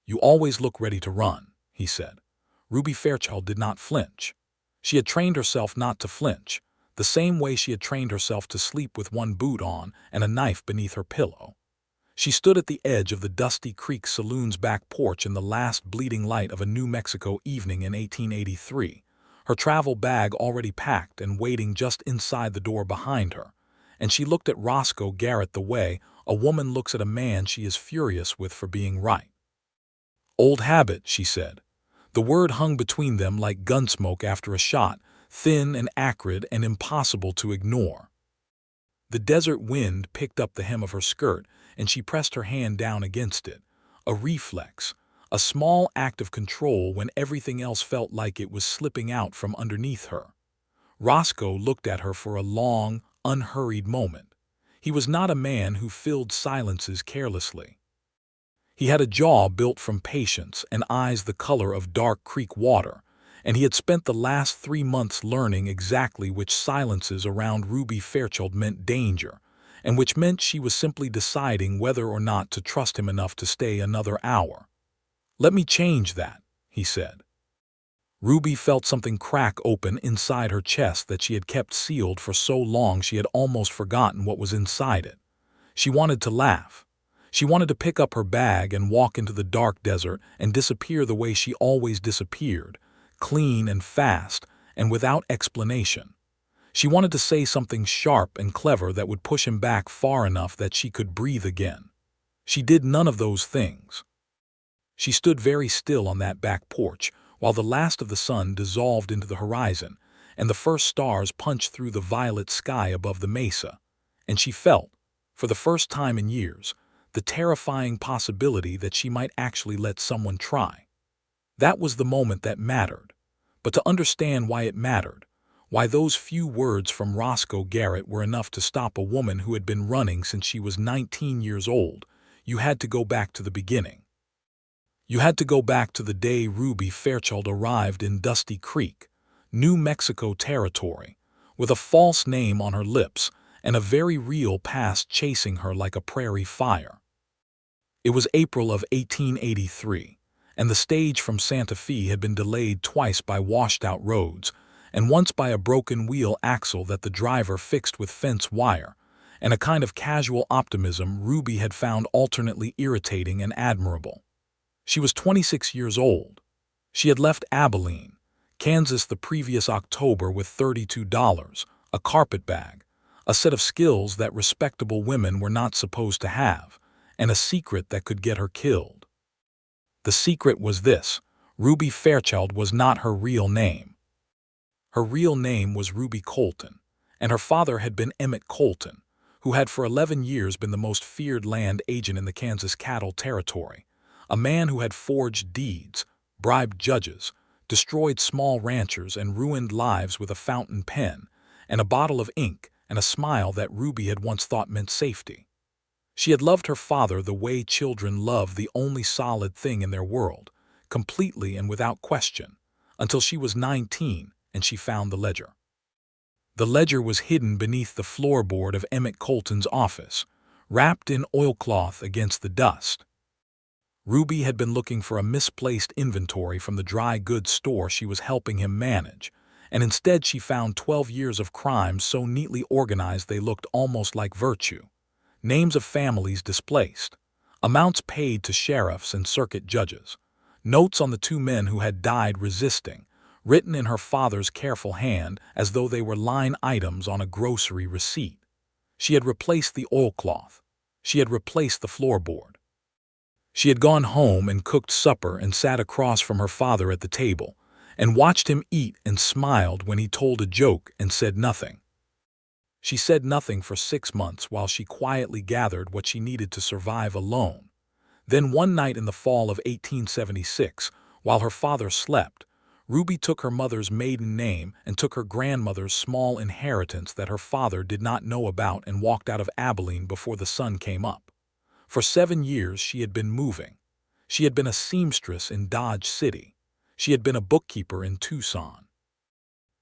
"You always look ready to run," he said. Ruby Fairchild did not flinch. She had trained herself not to flinch, the same way she had trained herself to sleep with one boot on and a knife beneath her pillow. She stood at the edge of the Dusty Creek Saloon's back porch in the last bleeding light of a New Mexico evening in 1883, her travel bag already packed and waiting just inside the door behind her, and she looked at Roscoe Garrett the way a woman looks at a man she is furious with for being right. "Old habit," she said. The word hung between them like gunsmoke after a shot, thin and acrid and impossible to ignore. The desert wind picked up the hem of her skirt, and she pressed her hand down against it, a reflex, a small act of control when everything else felt like it was slipping out from underneath her. Roscoe looked at her for a long, unhurried moment. He was not a man who filled silences carelessly. He had a jaw built from patience and eyes the color of dark creek water, and he had spent the last 3 months learning exactly which silences around Ruby Fairchild meant danger, and which meant she was simply deciding whether or not to trust him enough to stay another hour. "Let me change that," he said. Ruby felt something crack open inside her chest that she had kept sealed for so long she had almost forgotten what was inside it. She wanted to laugh. She wanted to pick up her bag and walk into the dark desert and disappear the way she always disappeared, clean and fast and without explanation. She wanted to say something sharp and clever that would push him back far enough that she could breathe again. She did none of those things. She stood very still on that back porch while the last of the sun dissolved into the horizon and the first stars punched through the violet sky above the mesa, and she felt, for the first time in years, the terrifying possibility that she might actually let someone try. That was the moment that mattered. But to understand why it mattered, why those few words from Roscoe Garrett were enough to stop a woman who had been running since she was 19 years old, you had to go back to the beginning. You had to go back to the day Ruby Fairchild arrived in Dusty Creek, New Mexico territory, with a false name on her lips and a very real past chasing her like a prairie fire. It was April of 1883, and the stage from Santa Fe had been delayed twice by washed-out roads, and once by a broken wheel axle that the driver fixed with fence wire, and a kind of casual optimism Ruby had found alternately irritating and admirable. She was 26 years old. She had left Abilene, Kansas the previous October with $32, a carpetbag, a set of skills that respectable women were not supposed to have, and a secret that could get her killed. The secret was this: Ruby Fairchild was not her real name. Her real name was Ruby Colton, and her father had been Emmett Colton, who had for 11 years been the most feared land agent in the Kansas cattle territory, a man who had forged deeds, bribed judges, destroyed small ranchers, and ruined lives with a fountain pen and a bottle of ink and a smile that Ruby had once thought meant safety. She had loved her father the way children love the only solid thing in their world, completely and without question, until she was 19 and she found the ledger. The ledger was hidden beneath the floorboard of Emmett Colton's office, wrapped in oilcloth against the dust. Ruby had been looking for a misplaced inventory from the dry goods store she was helping him manage, and instead she found 12 years of crimes so neatly organized they looked almost like virtue. Names of families displaced, amounts paid to sheriffs and circuit judges, notes on the 2 men who had died resisting, written in her father's careful hand as though they were line items on a grocery receipt. She had replaced the oilcloth. She had replaced the floorboard. She had gone home and cooked supper and sat across from her father at the table, and watched him eat and smiled when he told a joke and said nothing. She said nothing for 6 months while she quietly gathered what she needed to survive alone. Then one night in the fall of 1876, while her father slept, Ruby took her mother's maiden name and took her grandmother's small inheritance that her father did not know about and walked out of Abilene before the sun came up. For 7 years she had been moving. She had been a seamstress in Dodge City. She had been a bookkeeper in Tucson.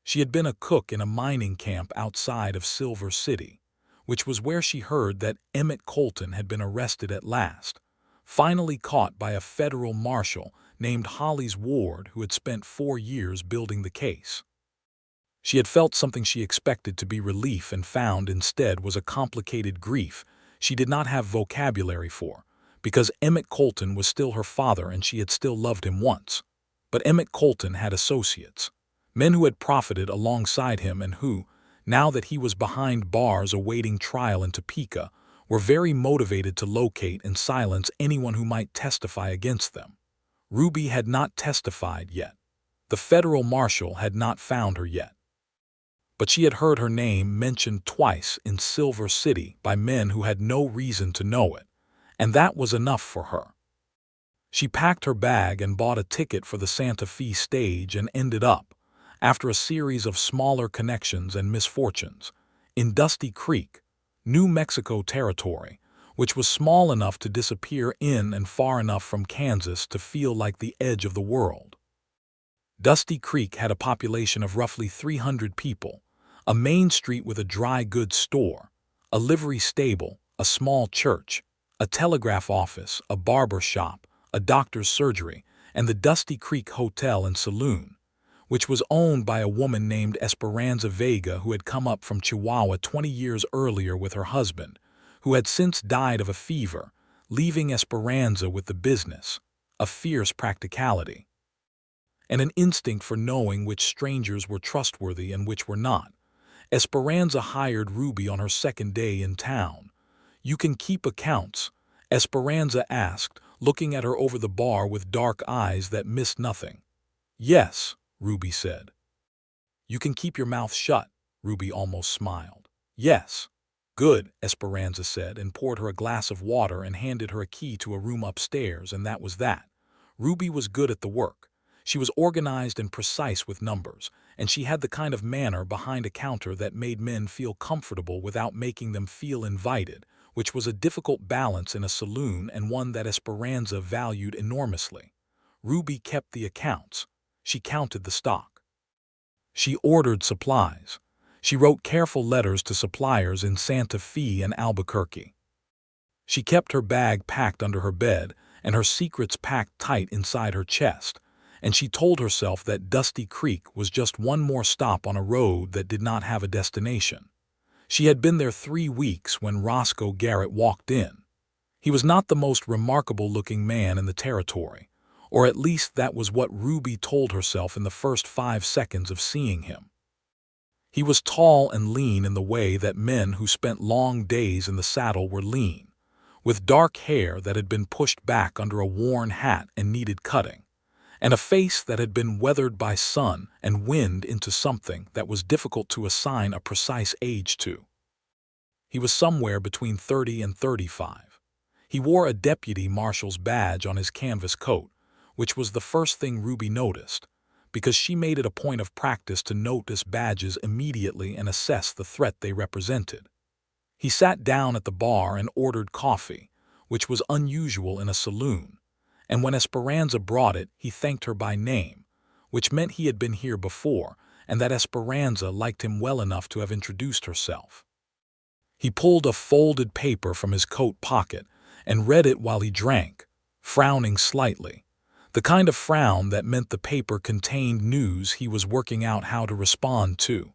She had been a cook in a mining camp outside of Silver City, which was where she heard that Emmett Colton had been arrested at last, finally caught by a federal marshal named Holly's Ward, who had spent 4 years building the case. She had felt something she expected to be relief and found instead was a complicated grief she did not have vocabulary for, because Emmett Colton was still her father and she had still loved him once. But Emmett Colton had associates, men who had profited alongside him and who, now that he was behind bars awaiting trial in Topeka, were very motivated to locate and silence anyone who might testify against them. Ruby had not testified yet. The federal marshal had not found her yet. But she had heard her name mentioned twice in Silver City by men who had no reason to know it, and that was enough for her. She packed her bag and bought a ticket for the Santa Fe stage and ended up, after a series of smaller connections and misfortunes, in Dusty Creek, New Mexico territory, which was small enough to disappear in and far enough from Kansas to feel like the edge of the world. Dusty Creek had a population of roughly 300 people, a main street with a dry goods store, a livery stable, a small church, a telegraph office, a barber shop, a doctor's surgery, and the Dusty Creek Hotel and Saloon, which was owned by a woman named Esperanza Vega who had come up from Chihuahua 20 years earlier with her husband, who had since died of a fever, leaving Esperanza with the business, a fierce practicality, and an instinct for knowing which strangers were trustworthy and which were not. Esperanza hired Ruby on her second day in town. "You can keep accounts?" Esperanza asked, looking at her over the bar with dark eyes that missed nothing. "Yes," Ruby said. "You can keep your mouth shut," Ruby almost smiled. "Yes." "Good," Esperanza said, and poured her a glass of water and handed her a key to a room upstairs, and that was that. Ruby was good at the work. She was organized and precise with numbers, and she had the kind of manner behind a counter that made men feel comfortable without making them feel invited, which was a difficult balance in a saloon and one that Esperanza valued enormously. Ruby kept the accounts. She counted the stock. She ordered supplies. She wrote careful letters to suppliers in Santa Fe and Albuquerque. She kept her bag packed under her bed and her secrets packed tight inside her chest, and she told herself that Dusty Creek was just one more stop on a road that did not have a destination. She had been there 3 weeks when Roscoe Garrett walked in. He was not the most remarkable-looking man in the territory, or at least that was what Ruby told herself in the first 5 seconds of seeing him. He was tall and lean in the way that men who spent long days in the saddle were lean, with dark hair that had been pushed back under a worn hat and needed cutting, and a face that had been weathered by sun and wind into something that was difficult to assign a precise age to. He was somewhere between 30 and 35. He wore a deputy marshal's badge on his canvas coat, which was the first thing Ruby noticed, because she made it a point of practice to notice badges immediately and assess the threat they represented. He sat down at the bar and ordered coffee, which was unusual in a saloon, and when Esperanza brought it, he thanked her by name, which meant he had been here before and that Esperanza liked him well enough to have introduced herself. He pulled a folded paper from his coat pocket and read it while he drank, frowning slightly, the kind of frown that meant the paper contained news he was working out how to respond to.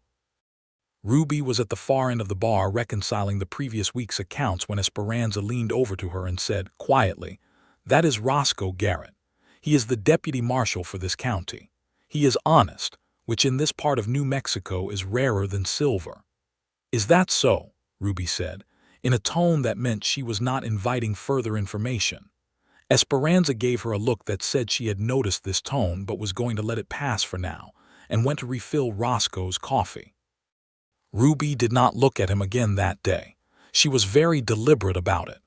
Ruby was at the far end of the bar reconciling the previous week's accounts when Esperanza leaned over to her and said, quietly, "That is Roscoe Garrett. He is the deputy marshal for this county. He is honest, which in this part of New Mexico is rarer than silver." "Is that so?" Ruby said, in a tone that meant she was not inviting further information. Esperanza gave her a look that said she had noticed this tone but was going to let it pass for now, and went to refill Roscoe's coffee. Ruby did not look at him again that day. She was very deliberate about it.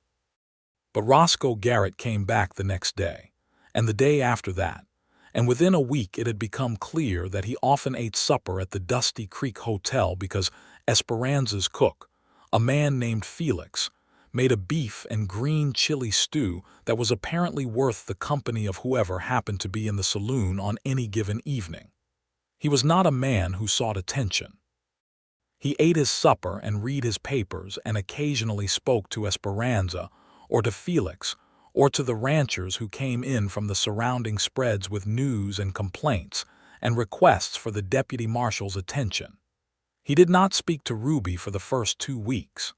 But Roscoe Garrett came back the next day, and the day after that, and within a week it had become clear that he often ate supper at the Dusty Creek Hotel because Esperanza's cook, a man named Felix, made a beef and green chili stew that was apparently worth the company of whoever happened to be in the saloon on any given evening. He was not a man who sought attention. He ate his supper and read his papers and occasionally spoke to Esperanza or to Felix or to the ranchers who came in from the surrounding spreads with news and complaints and requests for the deputy marshal's attention. He did not speak to Ruby for the first 2 weeks.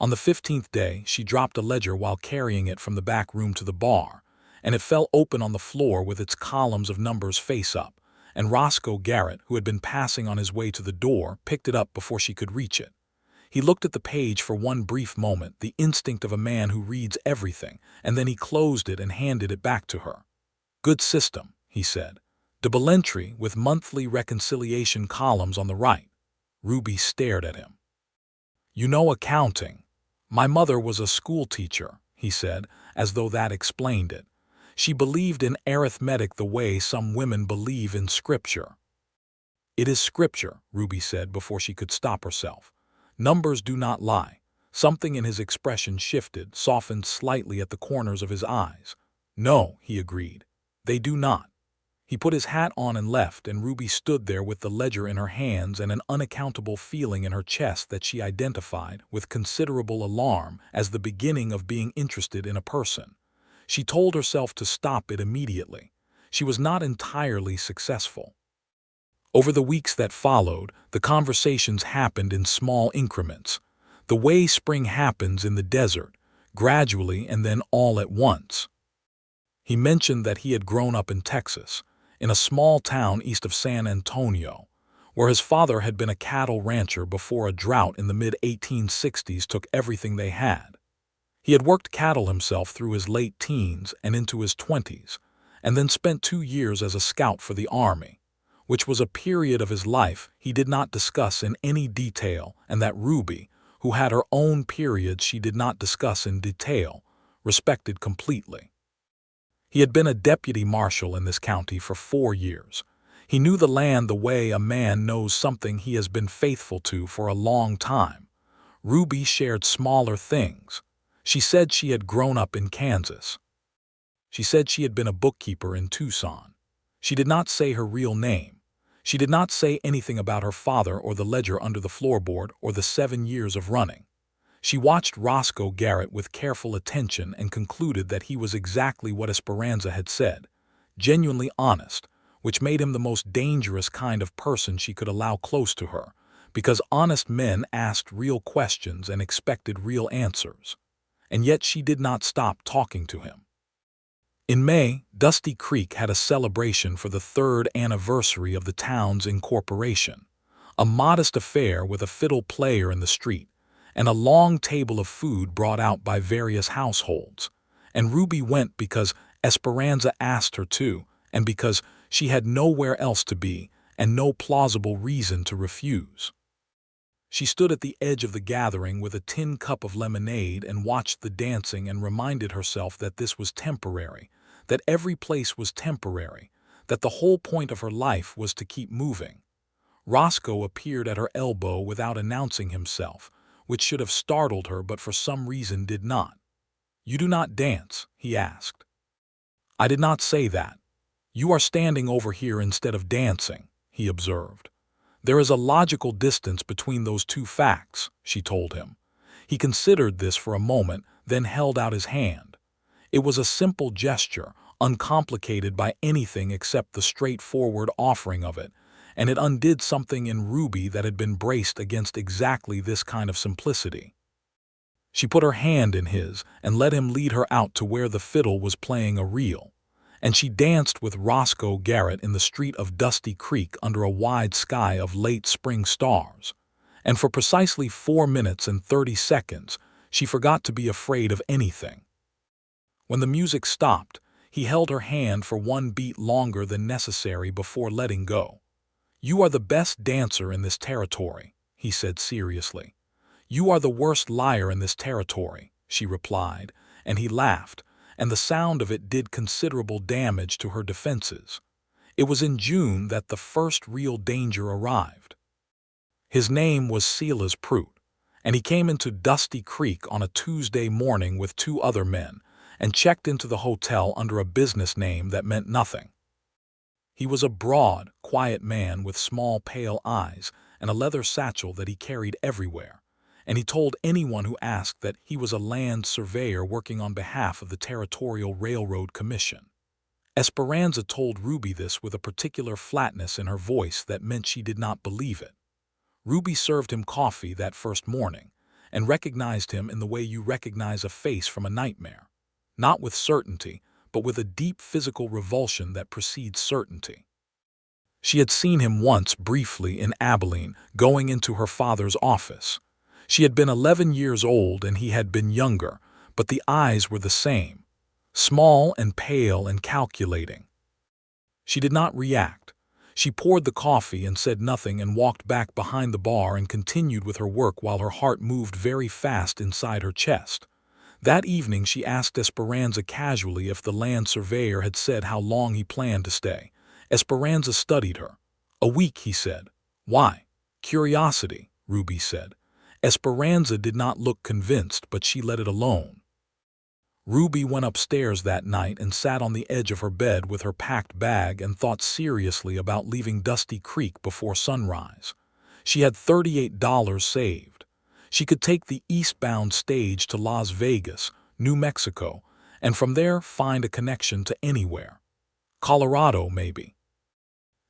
On the 15th day, she dropped a ledger while carrying it from the back room to the bar, and it fell open on the floor with its columns of numbers face up, and Roscoe Garrett, who had been passing on his way to the door, picked it up before she could reach it. He looked at the page for one brief moment, the instinct of a man who reads everything, and then he closed it and handed it back to her. "Good system," he said. "Double entry with monthly reconciliation columns on the right." Ruby stared at him. "You know accounting. My mother was a school teacher," he said, as though that explained it. "She believed in arithmetic the way some women believe in scripture." "It is scripture," Ruby said before she could stop herself. "Numbers do not lie." Something in his expression shifted, softened slightly at the corners of his eyes. "No," he agreed. "They do not." He put his hat on and left, and Ruby stood there with the ledger in her hands and an unaccountable feeling in her chest that she identified, with considerable alarm, as the beginning of being interested in a person. She told herself to stop it immediately. She was not entirely successful. Over the weeks that followed, the conversations happened in small increments. The way spring happens in the desert, gradually and then all at once. He mentioned that he had grown up in Texas, in a small town east of San Antonio, where his father had been a cattle rancher before a drought in the mid-1860s took everything they had. He had worked cattle himself through his late teens and into his 20s, and then spent 2 years as a scout for the Army, which was a period of his life he did not discuss in any detail, and that Ruby, who had her own periods she did not discuss in detail, respected completely. He had been a deputy marshal in this county for 4 years. He knew the land the way a man knows something he has been faithful to for a long time. Ruby shared smaller things. She said she had grown up in Kansas. She said she had been a bookkeeper in Tucson. She did not say her real name. She did not say anything about her father or the ledger under the floorboard or the 7 years of running. She watched Roscoe Garrett with careful attention and concluded that he was exactly what Esperanza had said, genuinely honest, which made him the most dangerous kind of person she could allow close to her, because honest men asked real questions and expected real answers. And yet she did not stop talking to him. In May, Dusty Creek had a celebration for the 3rd anniversary of the town's incorporation, a modest affair with a fiddle player in the street, and a long table of food brought out by various households. And Ruby went because Esperanza asked her to, and because she had nowhere else to be and no plausible reason to refuse. She stood at the edge of the gathering with a tin cup of lemonade and watched the dancing and reminded herself that this was temporary, that every place was temporary, that the whole point of her life was to keep moving. Roscoe appeared at her elbow without announcing himself, which should have startled her but for some reason did not. "You do not dance?" he asked. "I did not say that. You are standing over here instead of dancing," he observed. "There is a logical distance between those two facts," she told him. He considered this for a moment, then held out his hand. It was a simple gesture, uncomplicated by anything except the straightforward offering of it, and it undid something in Ruby that had been braced against exactly this kind of simplicity. She put her hand in his and let him lead her out to where the fiddle was playing a reel, and she danced with Roscoe Garrett in the street of Dusty Creek under a wide sky of late spring stars, and for precisely 4 minutes and 30 seconds she forgot to be afraid of anything. When the music stopped, he held her hand for 1 beat longer than necessary before letting go. "You are the best dancer in this territory," he said seriously. "You are the worst liar in this territory," she replied, and he laughed, and the sound of it did considerable damage to her defenses. It was in June that the first real danger arrived. His name was Silas Prout, and he came into Dusty Creek on a Tuesday morning with 2 other men and checked into the hotel under a business name that meant nothing. He was a broad, quiet man with small, pale eyes and a leather satchel that he carried everywhere, and he told anyone who asked that he was a land surveyor working on behalf of the Territorial Railroad Commission. Esperanza told Ruby this with a particular flatness in her voice that meant she did not believe it. Ruby served him coffee that first morning, and recognized him in the way you recognize a face from a nightmare. Not with certainty, but with a deep physical revulsion that precedes certainty. She had seen him once briefly in Abilene, going into her father's office. She had been 11 years old and he had been younger, but the eyes were the same, small and pale and calculating. She did not react. She poured the coffee and said nothing and walked back behind the bar and continued with her work while her heart moved very fast inside her chest. That evening she asked Esperanza casually if the land surveyor had said how long he planned to stay. Esperanza studied her. "A week," he said. "Why?" "Curiosity," Ruby said. Esperanza did not look convinced, but she let it alone. Ruby went upstairs that night and sat on the edge of her bed with her packed bag and thought seriously about leaving Dusty Creek before sunrise. She had $38 saved. She could take the eastbound stage to Las Vegas, New Mexico, and from there find a connection to anywhere. Colorado, maybe.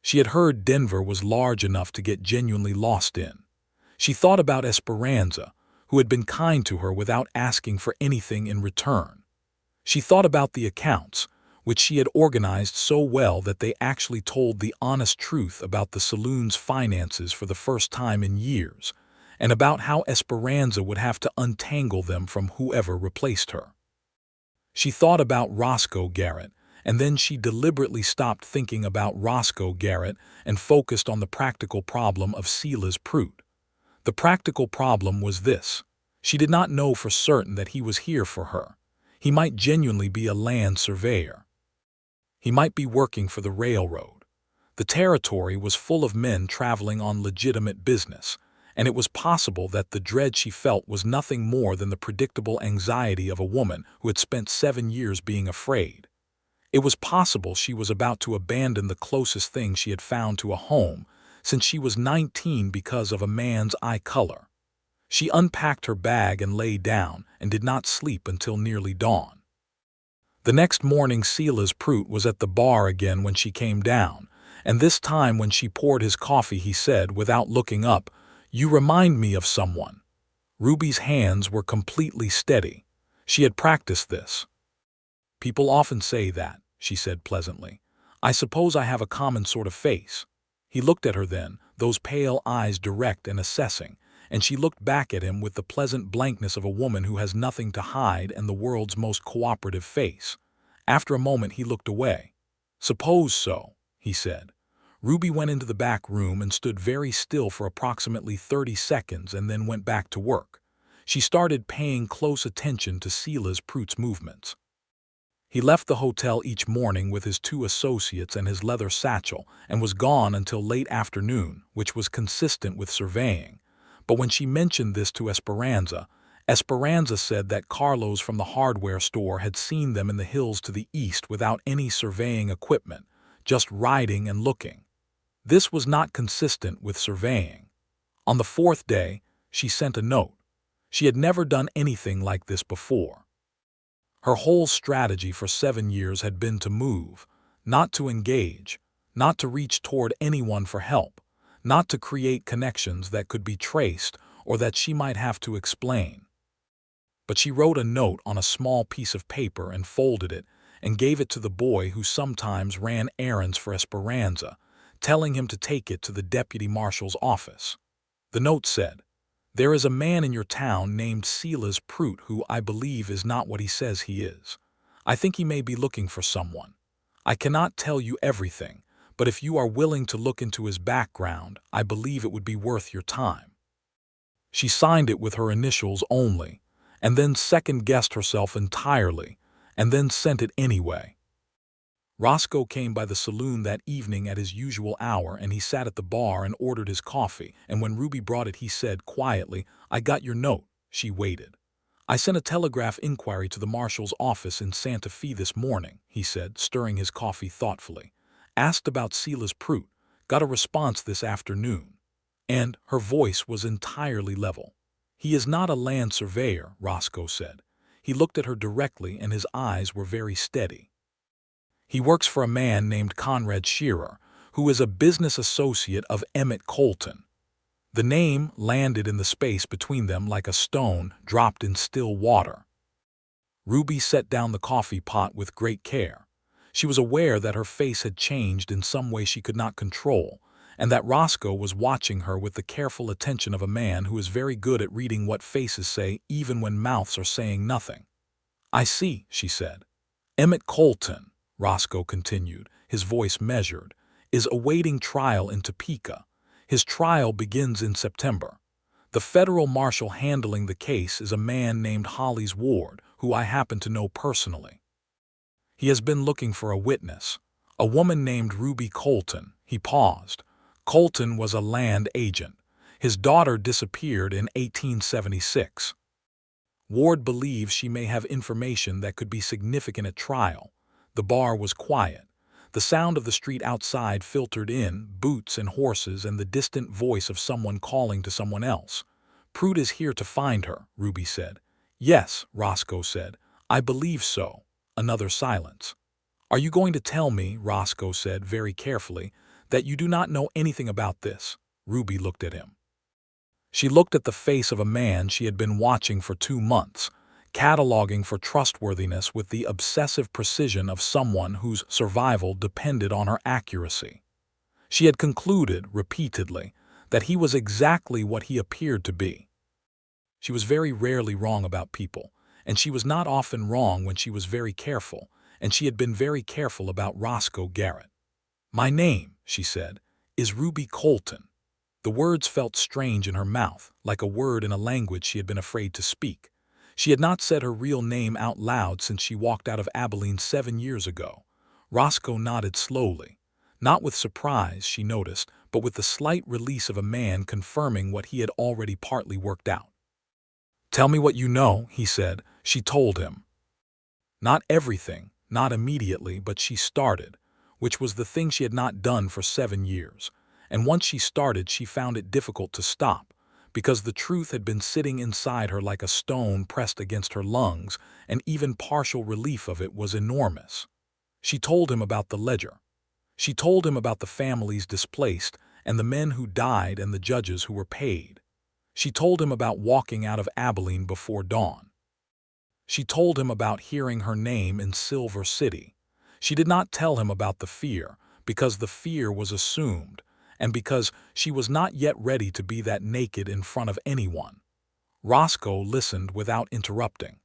She had heard Denver was large enough to get genuinely lost in. She thought about Esperanza, who had been kind to her without asking for anything in return. She thought about the accounts, which she had organized so well that they actually told the honest truth about the saloon's finances for the first time in years, and about how Esperanza would have to untangle them from whoever replaced her. She thought about Roscoe Garrett, and then she deliberately stopped thinking about Roscoe Garrett and focused on the practical problem of Silas Prout. The practical problem was this: she did not know for certain that he was here for her. He might genuinely be a land surveyor. He might be working for the railroad. The territory was full of men traveling on legitimate business, and it was possible that the dread she felt was nothing more than the predictable anxiety of a woman who had spent 7 years being afraid. It was possible she was about to abandon the closest thing she had found to a home since she was 19 because of a man's eye color. She unpacked her bag and lay down and did not sleep until nearly dawn. The next morning Silas Prout was at the bar again when she came down, and this time when she poured his coffee he said, without looking up, "You remind me of someone." Ruby's hands were completely steady. She had practiced this. "People often say that," she said pleasantly. "I suppose I have a common sort of face." He looked at her then, those pale eyes direct and assessing, and she looked back at him with the pleasant blankness of a woman who has nothing to hide and the world's most cooperative face. After a moment he looked away. "Suppose so," he said. Ruby went into the back room and stood very still for approximately 30 seconds and then went back to work. She started paying close attention to Silas Prout's movements. He left the hotel each morning with his 2 associates and his leather satchel and was gone until late afternoon, which was consistent with surveying. But when she mentioned this to Esperanza, Esperanza said that Carlos from the hardware store had seen them in the hills to the east without any surveying equipment, just riding and looking. This was not consistent with surveying. On the 4th day, she sent a note. She had never done anything like this before. Her whole strategy for 7 years had been to move, not to engage, not to reach toward anyone for help, not to create connections that could be traced or that she might have to explain. But she wrote a note on a small piece of paper and folded it and gave it to the boy who sometimes ran errands for Esperanza, telling him to take it to the Deputy Marshal's office. The note said, "There is a man in your town named Silas Prout who I believe is not what he says he is. I think he may be looking for someone. I cannot tell you everything, but if you are willing to look into his background, I believe it would be worth your time." She signed it with her initials only, and then second-guessed herself entirely, and then sent it anyway. Roscoe came by the saloon that evening at his usual hour, and he sat at the bar and ordered his coffee, and when Ruby brought it he said quietly, "I got your note." She waited. "I sent a telegraph inquiry to the marshal's office in Santa Fe this morning," he said, stirring his coffee thoughtfully. "Asked about Silas Prout. Got a response this afternoon." And her voice was entirely level. He is not a land surveyor, Roscoe said. He looked at her directly and his eyes were very steady. He works for a man named Conrad Shearer, who is a business associate of Emmett Colton. The name landed in the space between them like a stone dropped in still water. Ruby set down the coffee pot with great care. She was aware that her face had changed in some way she could not control, and that Roscoe was watching her with the careful attention of a man who is very good at reading what faces say even when mouths are saying nothing. "I see," she said. "Emmett Colton," Roscoe continued, his voice measured, "is awaiting trial in Topeka. His trial begins in September. The federal marshal handling the case is a man named Hollis Ward, who I happen to know personally. He has been looking for a witness, a woman named Ruby Colton." He paused. Colton was a land agent. His daughter disappeared in 1876. Ward believes she may have information that could be significant at trial. The bar was quiet. The sound of the street outside filtered in, boots and horses and the distant voice of someone calling to someone else. "Prude is here to find her," Ruby said. "Yes," Roscoe said. "I believe so." Another silence. "Are you going to tell me," Roscoe said very carefully, "that you do not know anything about this?" Ruby looked at him. She looked at the face of a man she had been watching for 2 months, cataloging for trustworthiness with the obsessive precision of someone whose survival depended on her accuracy. She had concluded, repeatedly, that he was exactly what he appeared to be. She was very rarely wrong about people, and she was not often wrong when she was very careful, and she had been very careful about Roscoe Garrett. "My name," she said, "is Ruby Colton." The words felt strange in her mouth, like a word in a language she had been afraid to speak. She had not said her real name out loud since she walked out of Abilene 7 years ago. Roscoe nodded slowly, not with surprise, she noticed, but with the slight release of a man confirming what he had already partly worked out. "Tell me what you know," he said. She told him. Not everything, not immediately, but she started, which was the thing she had not done for 7 years. And once she started, she found it difficult to stop, because the truth had been sitting inside her like a stone pressed against her lungs, and even partial relief of it was enormous. She told him about the ledger. She told him about the families displaced, and the men who died and the judges who were paid. She told him about walking out of Abilene before dawn. She told him about hearing her name in Silver City. She did not tell him about the fear, because the fear was assumed, and because she was not yet ready to be that naked in front of anyone. Roscoe listened without interrupting.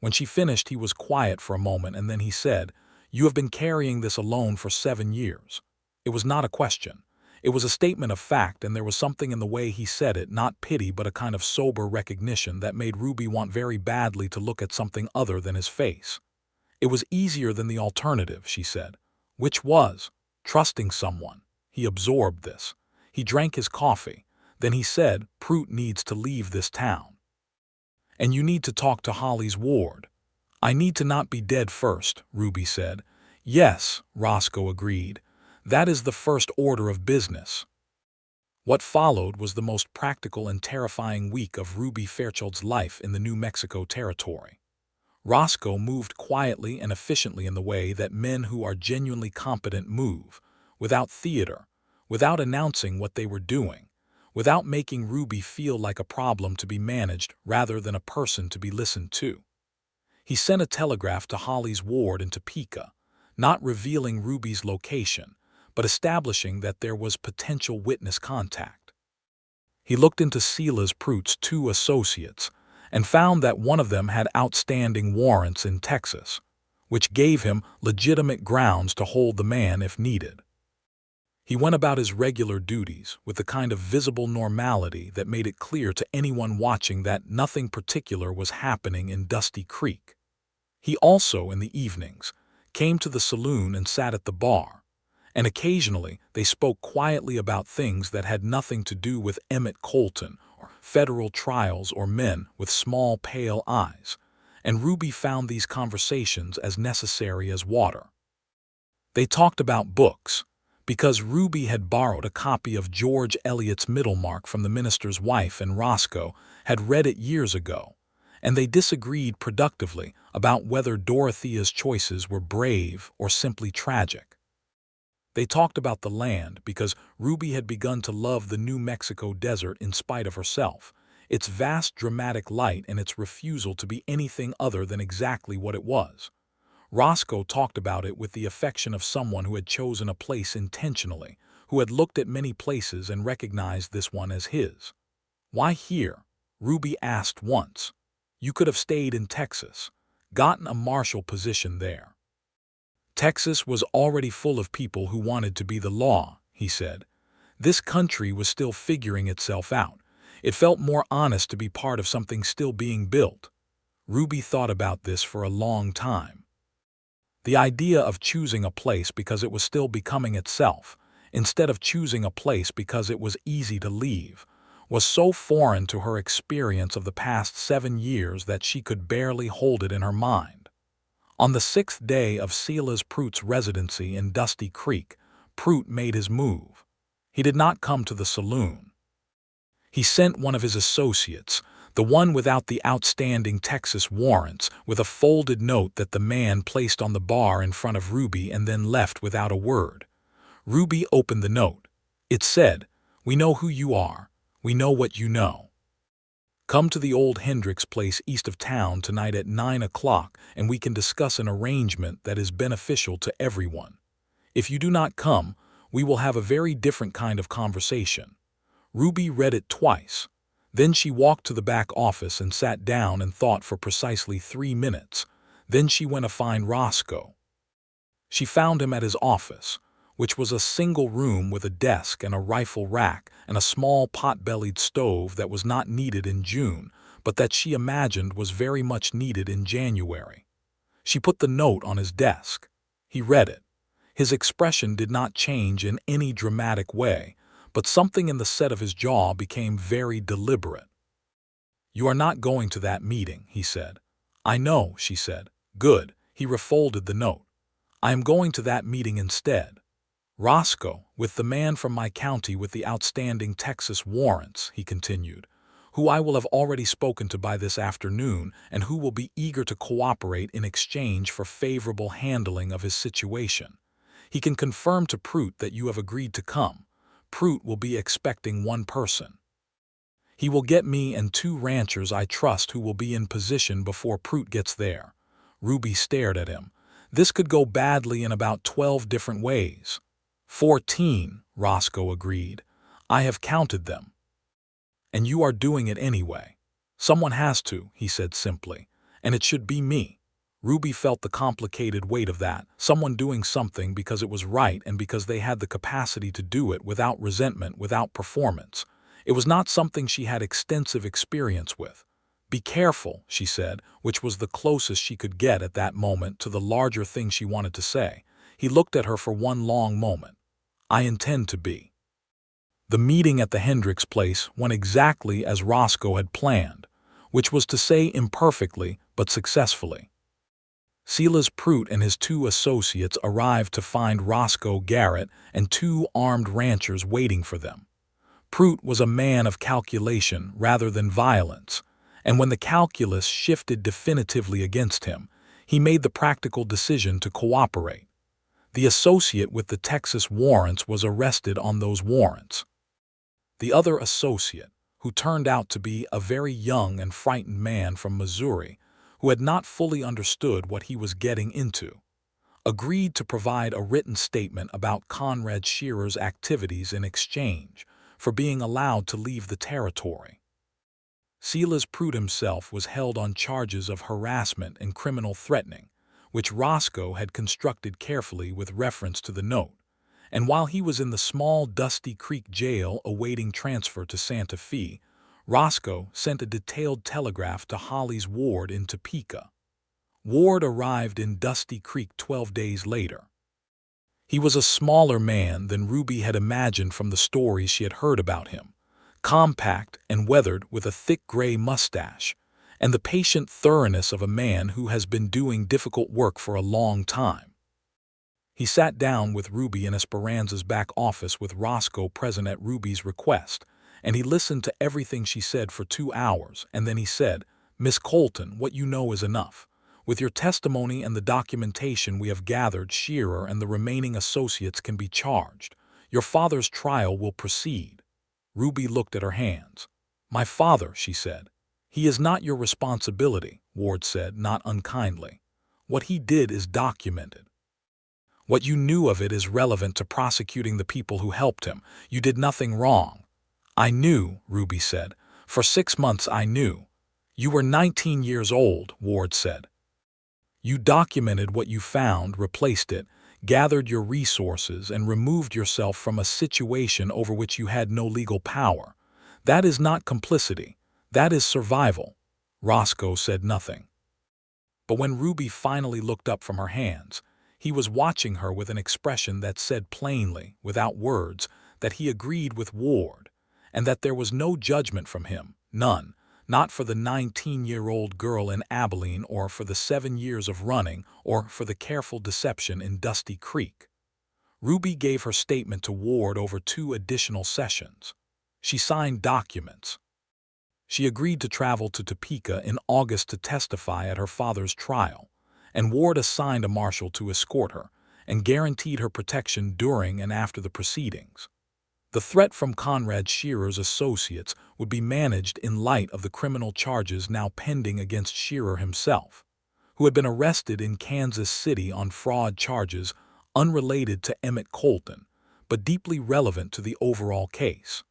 When she finished, he was quiet for a moment, and then he said, "You have been carrying this alone for 7 years." It was not a question. It was a statement of fact, and there was something in the way he said it, not pity but a kind of sober recognition that made Ruby want very badly to look at something other than his face. It was easier than the alternative, she said. Which was trusting someone. He absorbed this. He drank his coffee. Then he said, "Prude needs to leave this town. And you need to talk to Hollis Ward." "I need to not be dead first," Ruby said. "Yes," Roscoe agreed. "That is the first order of business." What followed was the most practical and terrifying week of Ruby Fairchild's life in the New Mexico territory. Roscoe moved quietly and efficiently in the way that men who are genuinely competent move, without theater, without announcing what they were doing, without making Ruby feel like a problem to be managed rather than a person to be listened to. He sent a telegraph to Hollis Ward in Topeka, not revealing Ruby's location, but establishing that there was potential witness contact. He looked into Silas Prude's 2 associates and found that one of them had outstanding warrants in Texas, which gave him legitimate grounds to hold the man if needed. He went about his regular duties with the kind of visible normality that made it clear to anyone watching that nothing particular was happening in Dusty Creek. He also, in the evenings, came to the saloon and sat at the bar, and occasionally they spoke quietly about things that had nothing to do with Emmett Colton or federal trials or men with small pale eyes, and Ruby found these conversations as necessary as water. They talked about books, Because Ruby had borrowed a copy of George Eliot's Middlemarch from the minister's wife, and Roscoe had read it years ago, and they disagreed productively about whether Dorothea's choices were brave or simply tragic. They talked about the land because Ruby had begun to love the New Mexico desert in spite of herself, its vast dramatic light and its refusal to be anything other than exactly what it was. Roscoe talked about it with the affection of someone who had chosen a place intentionally, who had looked at many places and recognized this one as his. "Why here?" Ruby asked once. "You could have stayed in Texas, gotten a marshal position there." "Texas was already full of people who wanted to be the law," he said. "This country was still figuring itself out. It felt more honest to be part of something still being built." Ruby thought about this for a long time. The idea of choosing a place because it was still becoming itself, instead of choosing a place because it was easy to leave, was so foreign to her experience of the past 7 years that she could barely hold it in her mind. On the 6th day of Silas Pruitt's residency in Dusty Creek, Pruitt made his move. He did not come to the saloon. He sent one of his associates, the one without the outstanding Texas warrants, with a folded note that the man placed on the bar in front of Ruby and then left without a word. Ruby opened the note. It said, "We know who you are. We know what you know. Come to the old Hendricks place east of town tonight at 9 o'clock and we can discuss an arrangement that is beneficial to everyone. If you do not come, we will have a very different kind of conversation." Ruby read it twice. Then she walked to the back office and sat down and thought for precisely 3 minutes. Then she went to find Roscoe. She found him at his office, which was a single room with a desk and a rifle rack and a small pot-bellied stove that was not needed in June, but that she imagined was very much needed in January. She put the note on his desk. He read it. His expression did not change in any dramatic way, but something in the set of his jaw became very deliberate. "You are not going to that meeting," he said. "I know," she said. "Good." He refolded the note. "I am going to that meeting instead. Roscoe, with the man from my county with the outstanding Texas warrants," he continued, "who I will have already spoken to by this afternoon and who will be eager to cooperate in exchange for favorable handling of his situation. He can confirm to Pruitt that you have agreed to come. Pruitt will be expecting one person. He will get me and 2 ranchers I trust who will be in position before Pruitt gets there." Ruby stared at him. This could go badly in about 12 different ways. 14, Roscoe agreed. "I have counted them. And you are doing it anyway." "Someone has to," he said simply, "and it should be me." Ruby felt the complicated weight of that, someone doing something because it was right and because they had the capacity to do it without resentment, without performance. It was not something she had extensive experience with. "Be careful," she said, which was the closest she could get at that moment to the larger thing she wanted to say. He looked at her for one long moment. "I intend to be." The meeting at the Hendricks place went exactly as Roscoe had planned, which was to say imperfectly but successfully. Silas Pruitt and his 2 associates arrived to find Roscoe Garrett and 2 armed ranchers waiting for them. Pruitt was a man of calculation rather than violence, and when the calculus shifted definitively against him, he made the practical decision to cooperate. The associate with the Texas warrants was arrested on those warrants. The other associate, who turned out to be a very young and frightened man from Missouri, who had not fully understood what he was getting into, agreed to provide a written statement about Conrad Shearer's activities in exchange for being allowed to leave the territory. Silas Pruitt himself was held on charges of harassment and criminal threatening, which Roscoe had constructed carefully with reference to the note, and while he was in the small Dusty Creek jail awaiting transfer to Santa Fe, Roscoe sent a detailed telegraph to Holly's ward in Topeka. Ward arrived in Dusty Creek 12 days later. He was a smaller man than Ruby had imagined from the stories she had heard about him, compact and weathered with a thick gray mustache, and the patient thoroughness of a man who has been doing difficult work for a long time. He sat down with Ruby in Esperanza's back office with Roscoe present at Ruby's request, and he listened to everything she said for 2 hours, and then he said, "Miss Colton, what you know is enough. With your testimony and the documentation we have gathered, Shearer and the remaining associates can be charged. Your father's trial will proceed." Ruby looked at her hands. "My father," she said. "He is not your responsibility," Ward said, not unkindly. "What he did is documented. What you knew of it is relevant to prosecuting the people who helped him. You did nothing wrong." "I knew," Ruby said. "For 6 months I knew." "You were 19 years old," Ward said. "You documented what you found, replaced it, gathered your resources, and removed yourself from a situation over which you had no legal power. That is not complicity. That is survival." Roscoe said nothing. But when Ruby finally looked up from her hands, he was watching her with an expression that said plainly, without words, that he agreed with Ward, and that there was no judgment from him, none, not for the 19-year-old girl in Abilene or for the 7 years of running or for the careful deception in Dusty Creek. Ruby gave her statement to Ward over 2 additional sessions. She signed documents. She agreed to travel to Topeka in August to testify at her father's trial, and Ward assigned a marshal to escort her and guaranteed her protection during and after the proceedings. The threat from Conrad Shearer's associates would be managed in light of the criminal charges now pending against Shearer himself, who had been arrested in Kansas City on fraud charges unrelated to Emmett Colton, but deeply relevant to the overall case.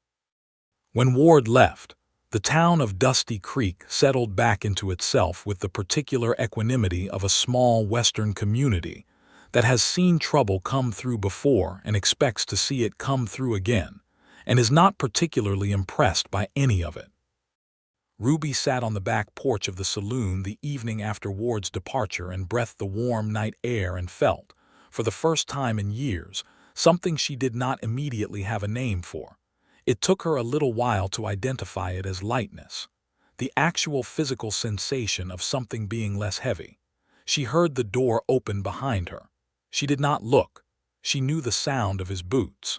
When Ward left, the town of Dusty Creek settled back into itself with the particular equanimity of a small Western community that has seen trouble come through before and expects to see it come through again, and is not particularly impressed by any of it. Ruby sat on the back porch of the saloon the evening after Ward's departure and breathed the warm night air and felt, for the first time in years, something she did not immediately have a name for. It took her a little while to identify it as lightness, the actual physical sensation of something being less heavy. She heard the door open behind her. She did not look. She knew the sound of his boots.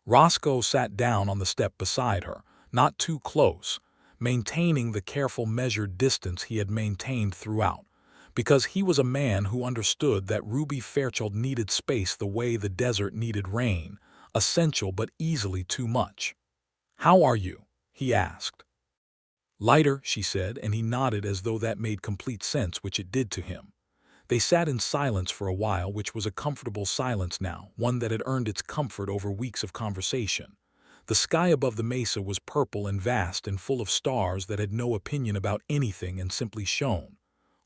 Roscoe sat down on the step beside her, not too close, maintaining the careful measured distance he had maintained throughout, because he was a man who understood that Ruby Fairchild needed space the way the desert needed rain, essential but easily too much. "How are you?" he asked. "Lighter," she said, and he nodded as though that made complete sense, which it did to him. They sat in silence for a while, which was a comfortable silence now, one that had earned its comfort over weeks of conversation. The sky above the mesa was purple and vast and full of stars that had no opinion about anything and simply shone.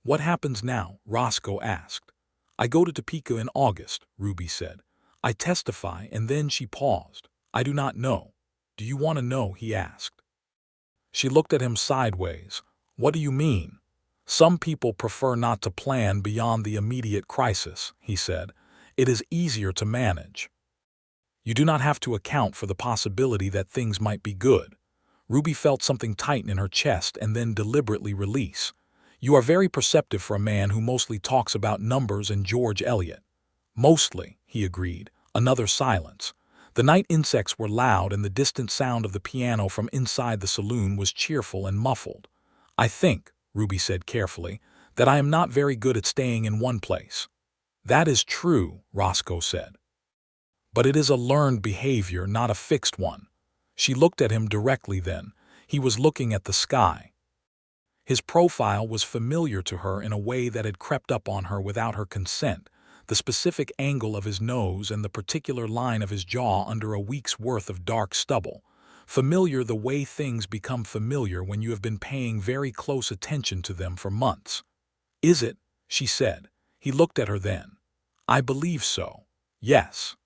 "What happens now?" Roscoe asked. "I go to Topeka in August," Ruby said. "I testify," and then she paused. "I do not know." "Do you want to know?" he asked. She looked at him sideways. "What do you mean?" "Some people prefer not to plan beyond the immediate crisis," he said. "It is easier to manage. You do not have to account for the possibility that things might be good." Ruby felt something tighten in her chest and then deliberately release. "You are very perceptive for a man who mostly talks about numbers and George Eliot." "Mostly," he agreed. Another silence. The night insects were loud and the distant sound of the piano from inside the saloon was cheerful and muffled. "I think," Ruby said carefully, "that I am not very good at staying in one place." "That is true," Roscoe said. "But it is a learned behavior, not a fixed one." She looked at him directly then. He was looking at the sky. His profile was familiar to her in a way that had crept up on her without her consent, the specific angle of his nose and the particular line of his jaw under a week's worth of dark stubble. Familiar the way things become familiar when you have been paying very close attention to them for months. "Is it?" she said. He looked at her then. "I believe so. Yes."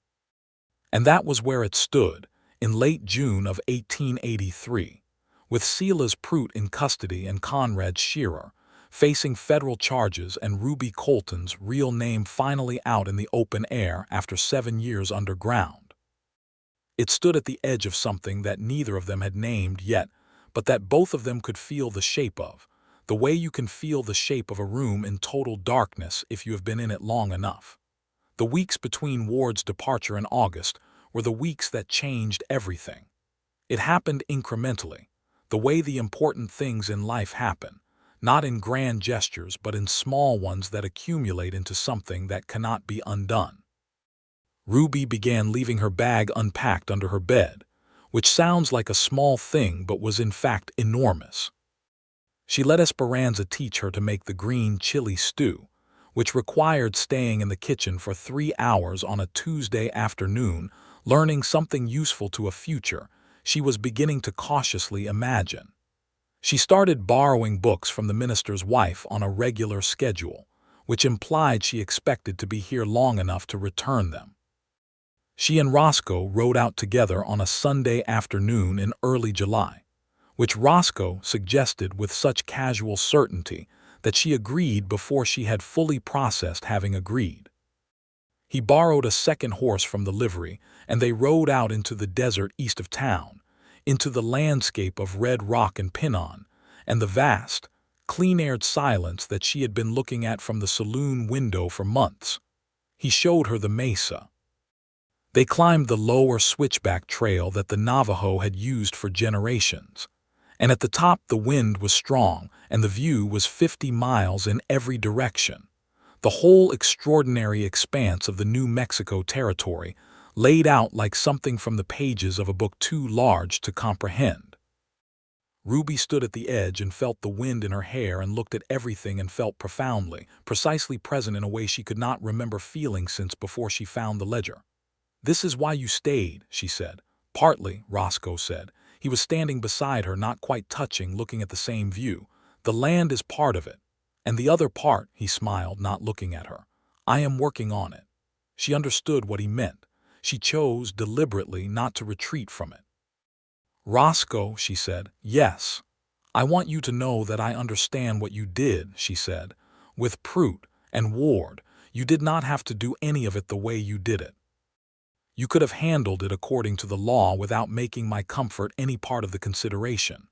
And that was where it stood, in late June of 1883, with Silas Prout in custody and Conrad Shearer, facing federal charges, and Ruby Colton's real name finally out in the open air after 7 years underground. It stood at the edge of something that neither of them had named yet, but that both of them could feel the shape of, the way you can feel the shape of a room in total darkness if you have been in it long enough. The weeks between Ward's departure in August were the weeks that changed everything. It happened incrementally, the way the important things in life happen, not in grand gestures but in small ones that accumulate into something that cannot be undone. Ruby began leaving her bag unpacked under her bed, which sounds like a small thing but was in fact enormous. She let Esperanza teach her to make the green chili stew, which required staying in the kitchen for 3 hours on a Tuesday afternoon, learning something useful to a future she was beginning to cautiously imagine. She started borrowing books from the minister's wife on a regular schedule, which implied she expected to be here long enough to return them. She and Roscoe rode out together on a Sunday afternoon in early July, which Roscoe suggested with such casual certainty that she agreed before she had fully processed having agreed. He borrowed a second horse from the livery, and they rode out into the desert east of town, into the landscape of red rock and Pinon, and the vast, clean-aired silence that she had been looking at from the saloon window for months. He showed her the mesa. They climbed the lower switchback trail that the Navajo had used for generations, and at the top the wind was strong and the view was 50 miles in every direction. The whole extraordinary expanse of the New Mexico territory laid out like something from the pages of a book too large to comprehend. Ruby stood at the edge and felt the wind in her hair and looked at everything and felt profoundly, precisely present in a way she could not remember feeling since before she found the ledger. "This is why you stayed," she said. "Partly," Roscoe said. He was standing beside her, not quite touching, looking at the same view. "The land is part of it. And the other part," he smiled, not looking at her. "I am working on it." She understood what he meant. She chose deliberately not to retreat from it. "Roscoe," she said. "Yes. I want you to know that I understand what you did," she said. "With Prout and Ward, you did not have to do any of it the way you did it. You could have handled it according to the law without making my comfort any part of the consideration."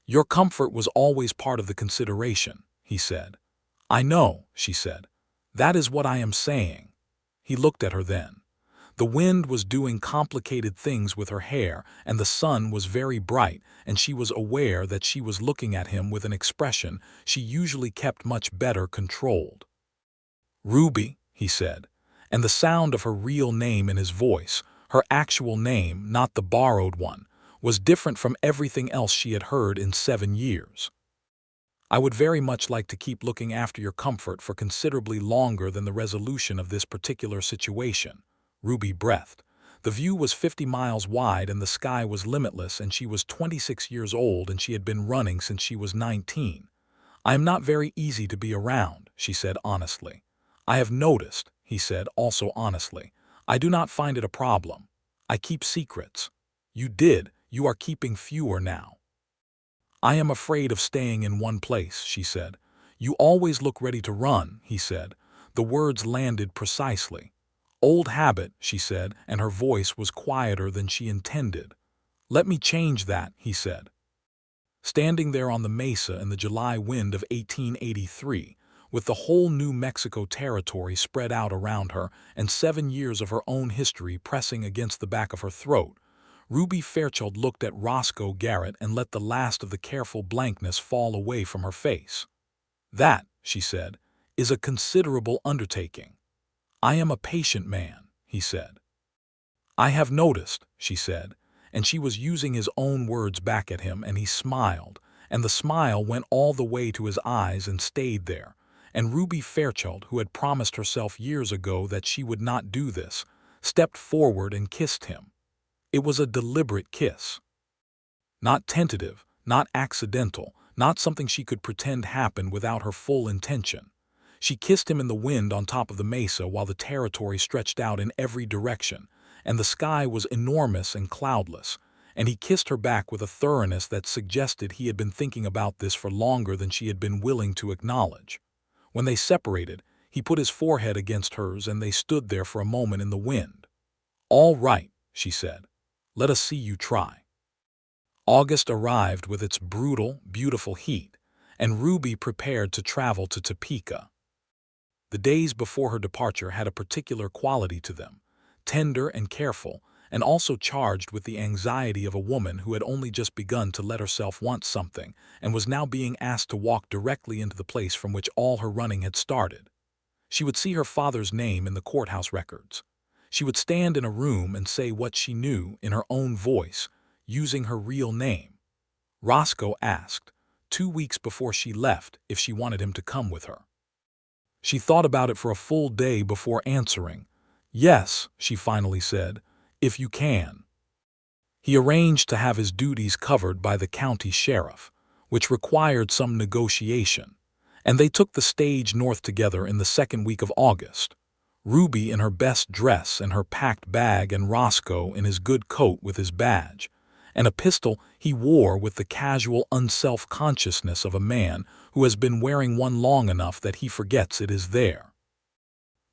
"Your comfort was always part of the consideration," he said. "I know," she said. "That is what I am saying." He looked at her then. The wind was doing complicated things with her hair, and the sun was very bright, and she was aware that she was looking at him with an expression she usually kept much better controlled. "Ruby," he said, and the sound of her real name in his voice, her actual name, not the borrowed one, was different from everything else she had heard in 7 years. "I would very much like to keep looking after your comfort for considerably longer than the resolution of this particular situation," Ruby breathed. The view was 50 miles wide and the sky was limitless, and she was 26 years old and she had been running since she was 19. "I am not very easy to be around," she said honestly. "I have noticed," he said also honestly. "I do not find it a problem. I keep secrets. You are keeping fewer now." "I am afraid of staying in one place," she said. "You always look ready to run," he said. The words landed precisely. "Old habit," she said, and her voice was quieter than she intended. "Let me change that," he said. Standing there on the mesa in the July wind of 1883, with the whole New Mexico territory spread out around her and 7 years of her own history pressing against the back of her throat, Ruby Fairchild looked at Roscoe Garrett and let the last of the careful blankness fall away from her face. "That," she said, "is a considerable undertaking." "I am a patient man," he said. "I have noticed," she said, and she was using his own words back at him, and he smiled, and the smile went all the way to his eyes and stayed there, and Ruby Fairchild, who had promised herself years ago that she would not do this, stepped forward and kissed him. It was a deliberate kiss. Not tentative, not accidental, not something she could pretend happened without her full intention. She kissed him in the wind on top of the mesa while the territory stretched out in every direction, and the sky was enormous and cloudless, and he kissed her back with a thoroughness that suggested he had been thinking about this for longer than she had been willing to acknowledge. When they separated, he put his forehead against hers and they stood there for a moment in the wind. "All right," she said. "Let us see you try." August arrived with its brutal, beautiful heat, and Ruby prepared to travel to Topeka. The days before her departure had a particular quality to them, tender and careful, and also charged with the anxiety of a woman who had only just begun to let herself want something and was now being asked to walk directly into the place from which all her running had started. She would see her father's name in the courthouse records. She would stand in a room and say what she knew in her own voice, using her real name. Roscoe asked, 2 weeks before she left, if she wanted him to come with her. She thought about it for a full day before answering. "Yes," she finally said, "if you can." He arranged to have his duties covered by the county sheriff, which required some negotiation, and they took the stage north together in the second week of August. Ruby in her best dress and her packed bag, and Roscoe in his good coat with his badge, and a pistol he wore with the casual unself-consciousness of a man who has been wearing one long enough that he forgets it is there.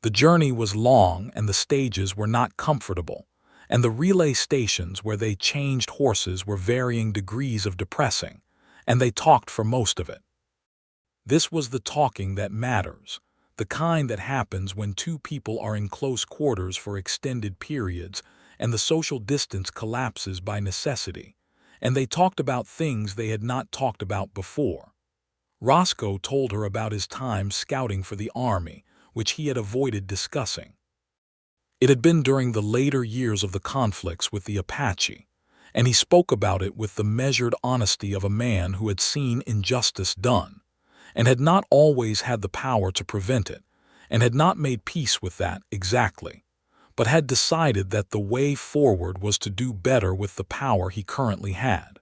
The journey was long and the stages were not comfortable, and the relay stations where they changed horses were varying degrees of depressing, and they talked for most of it. This was the talking that matters, the kind that happens when two people are in close quarters for extended periods and the social distance collapses by necessity, and they talked about things they had not talked about before. Roscoe told her about his time scouting for the army, which he had avoided discussing. It had been during the later years of the conflicts with the Apache, and he spoke about it with the measured honesty of a man who had seen injustice done, and had not always had the power to prevent it, and had not made peace with that exactly, but had decided that the way forward was to do better with the power he currently had.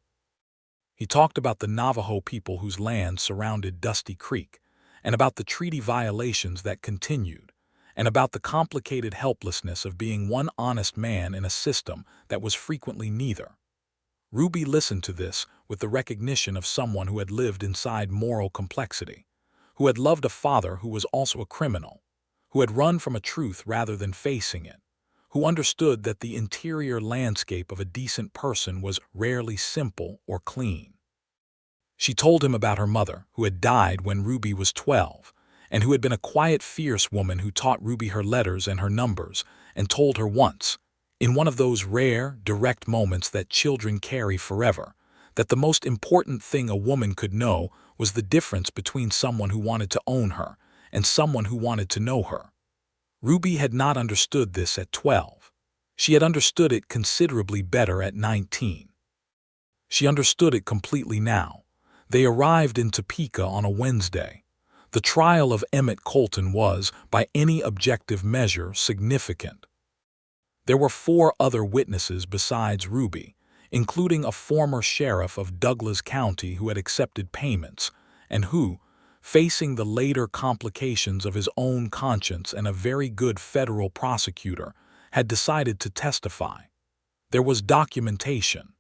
He talked about the Navajo people whose land surrounded Dusty Creek, and about the treaty violations that continued, and about the complicated helplessness of being one honest man in a system that was frequently neither. Ruby listened to this with the recognition of someone who had lived inside moral complexity, who had loved a father who was also a criminal, who had run from a truth rather than facing it, who understood that the interior landscape of a decent person was rarely simple or clean. She told him about her mother, who had died when Ruby was 12, and who had been a quiet, fierce woman who taught Ruby her letters and her numbers, and told her once, in one of those rare, direct moments that children carry forever, that the most important thing a woman could know was the difference between someone who wanted to own her and someone who wanted to know her. Ruby had not understood this at 12. She had understood it considerably better at 19. She understood it completely now. They arrived in Topeka on a Wednesday. The trial of Emmett Colton was, by any objective measure, significant. There were 4 other witnesses besides Ruby, including a former sheriff of Douglas County who had accepted payments, and who, facing the later complications of his own conscience and a very good federal prosecutor, had decided to testify. There was documentation.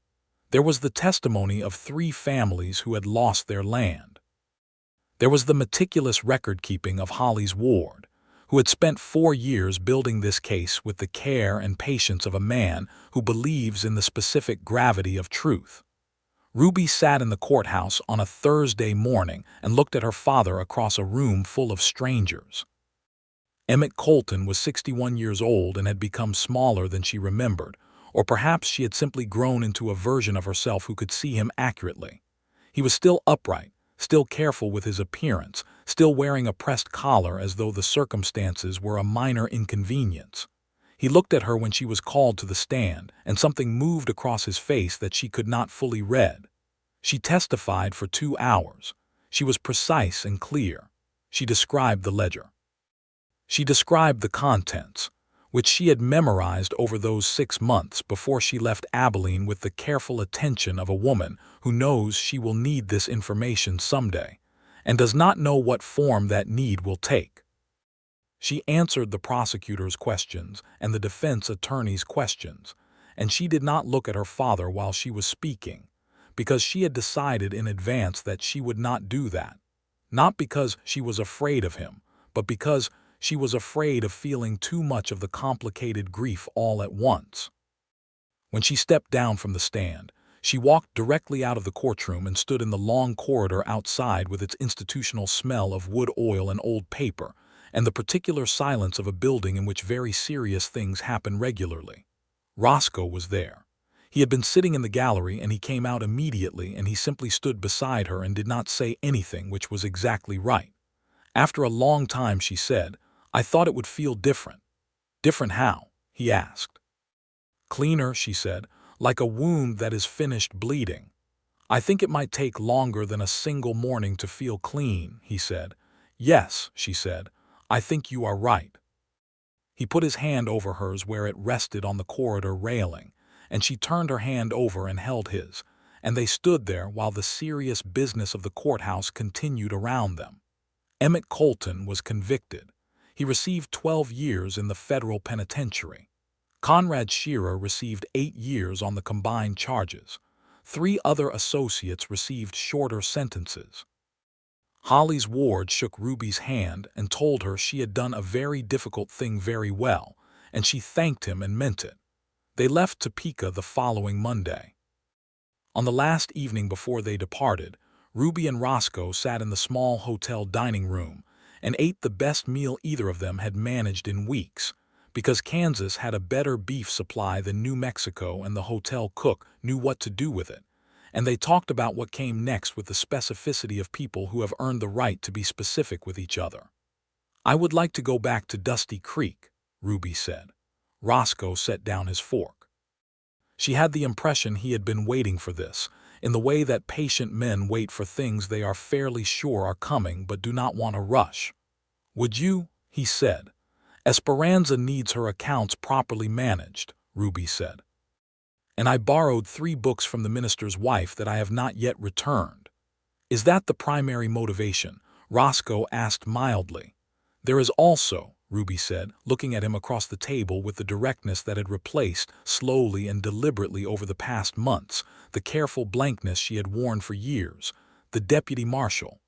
There was the testimony of 3 families who had lost their land. There was the meticulous record-keeping of Holly's ward, who had spent 4 years building this case with the care and patience of a man who believes in the specific gravity of truth. Ruby sat in the courthouse on a Thursday morning and looked at her father across a room full of strangers. Emmett Colton was 61 years old and had become smaller than she remembered, or perhaps she had simply grown into a version of herself who could see him accurately. He was still upright, still careful with his appearance, still wearing a pressed collar as though the circumstances were a minor inconvenience. He looked at her when she was called to the stand, and something moved across his face that she could not fully read. She testified for 2 hours. She was precise and clear. She described the ledger. She described the contents, which she had memorized over those 6 months before she left Abilene, with the careful attention of a woman who knows she will need this information someday, and does not know what form that need will take. She answered the prosecutor's questions and the defense attorney's questions, and she did not look at her father while she was speaking, because she had decided in advance that she would not do that, not because she was afraid of him, but because she was afraid of feeling too much of the complicated grief all at once. When she stepped down from the stand, she walked directly out of the courtroom and stood in the long corridor outside with its institutional smell of wood oil and old paper, and the particular silence of a building in which very serious things happen regularly. Roscoe was there. He had been sitting in the gallery, and he came out immediately, and he simply stood beside her and did not say anything, which was exactly right. After a long time she said, "I thought it would feel different." "Different how?" he asked. "Cleaner," she said, "like a wound that is finished bleeding." "I think it might take longer than a single morning to feel clean," he said. "Yes," she said, "I think you are right." He put his hand over hers where it rested on the corridor railing, and she turned her hand over and held his, and they stood there while the serious business of the courthouse continued around them. Emmett Colton was convicted. He received 12 years in the federal penitentiary. Conrad Shearer received 8 years on the combined charges. 3 other associates received shorter sentences. Holly's ward shook Ruby's hand and told her she had done a very difficult thing very well, and she thanked him and meant it. They left Topeka the following Monday. On the last evening before they departed, Ruby and Roscoe sat in the small hotel dining room and ate the best meal either of them had managed in weeks, because Kansas had a better beef supply than New Mexico, and the hotel cook knew what to do with it. And they talked about what came next with the specificity of people who have earned the right to be specific with each other. "I would like to go back to Dusty Creek," Ruby said. Roscoe set down his fork. She had the impression he had been waiting for this, in the way that patient men wait for things they are fairly sure are coming but do not want to rush. "Would you?" he said. "Esperanza needs her accounts properly managed," Ruby said. "And I borrowed 3 books from the minister's wife that I have not yet returned." "Is that the primary motivation?" Roscoe asked mildly. "There is also," Ruby said, looking at him across the table with the directness that had replaced, slowly and deliberately over the past months, the careful blankness she had worn for years, "the deputy marshal."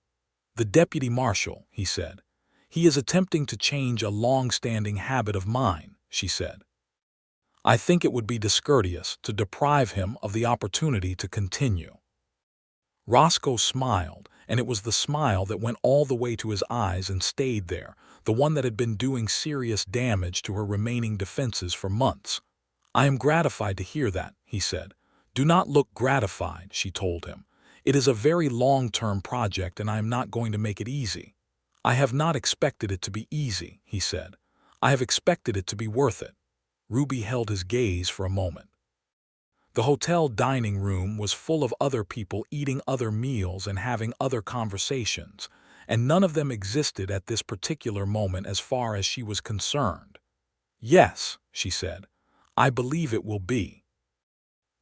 "The deputy marshal," he said. "He is attempting to change a long-standing habit of mine," she said. "I think it would be discourteous to deprive him of the opportunity to continue." Roscoe smiled, and it was the smile that went all the way to his eyes and stayed there, the one that had been doing serious damage to her remaining defenses for months. "I am gratified to hear that," he said. "Do not look gratified," she told him. "It is a very long-term project, and I am not going to make it easy." "I have not expected it to be easy," he said. "I have expected it to be worth it." Ruby held his gaze for a moment. The hotel dining room was full of other people eating other meals and having other conversations, and none of them existed at this particular moment as far as she was concerned. "Yes," she said, "I believe it will be."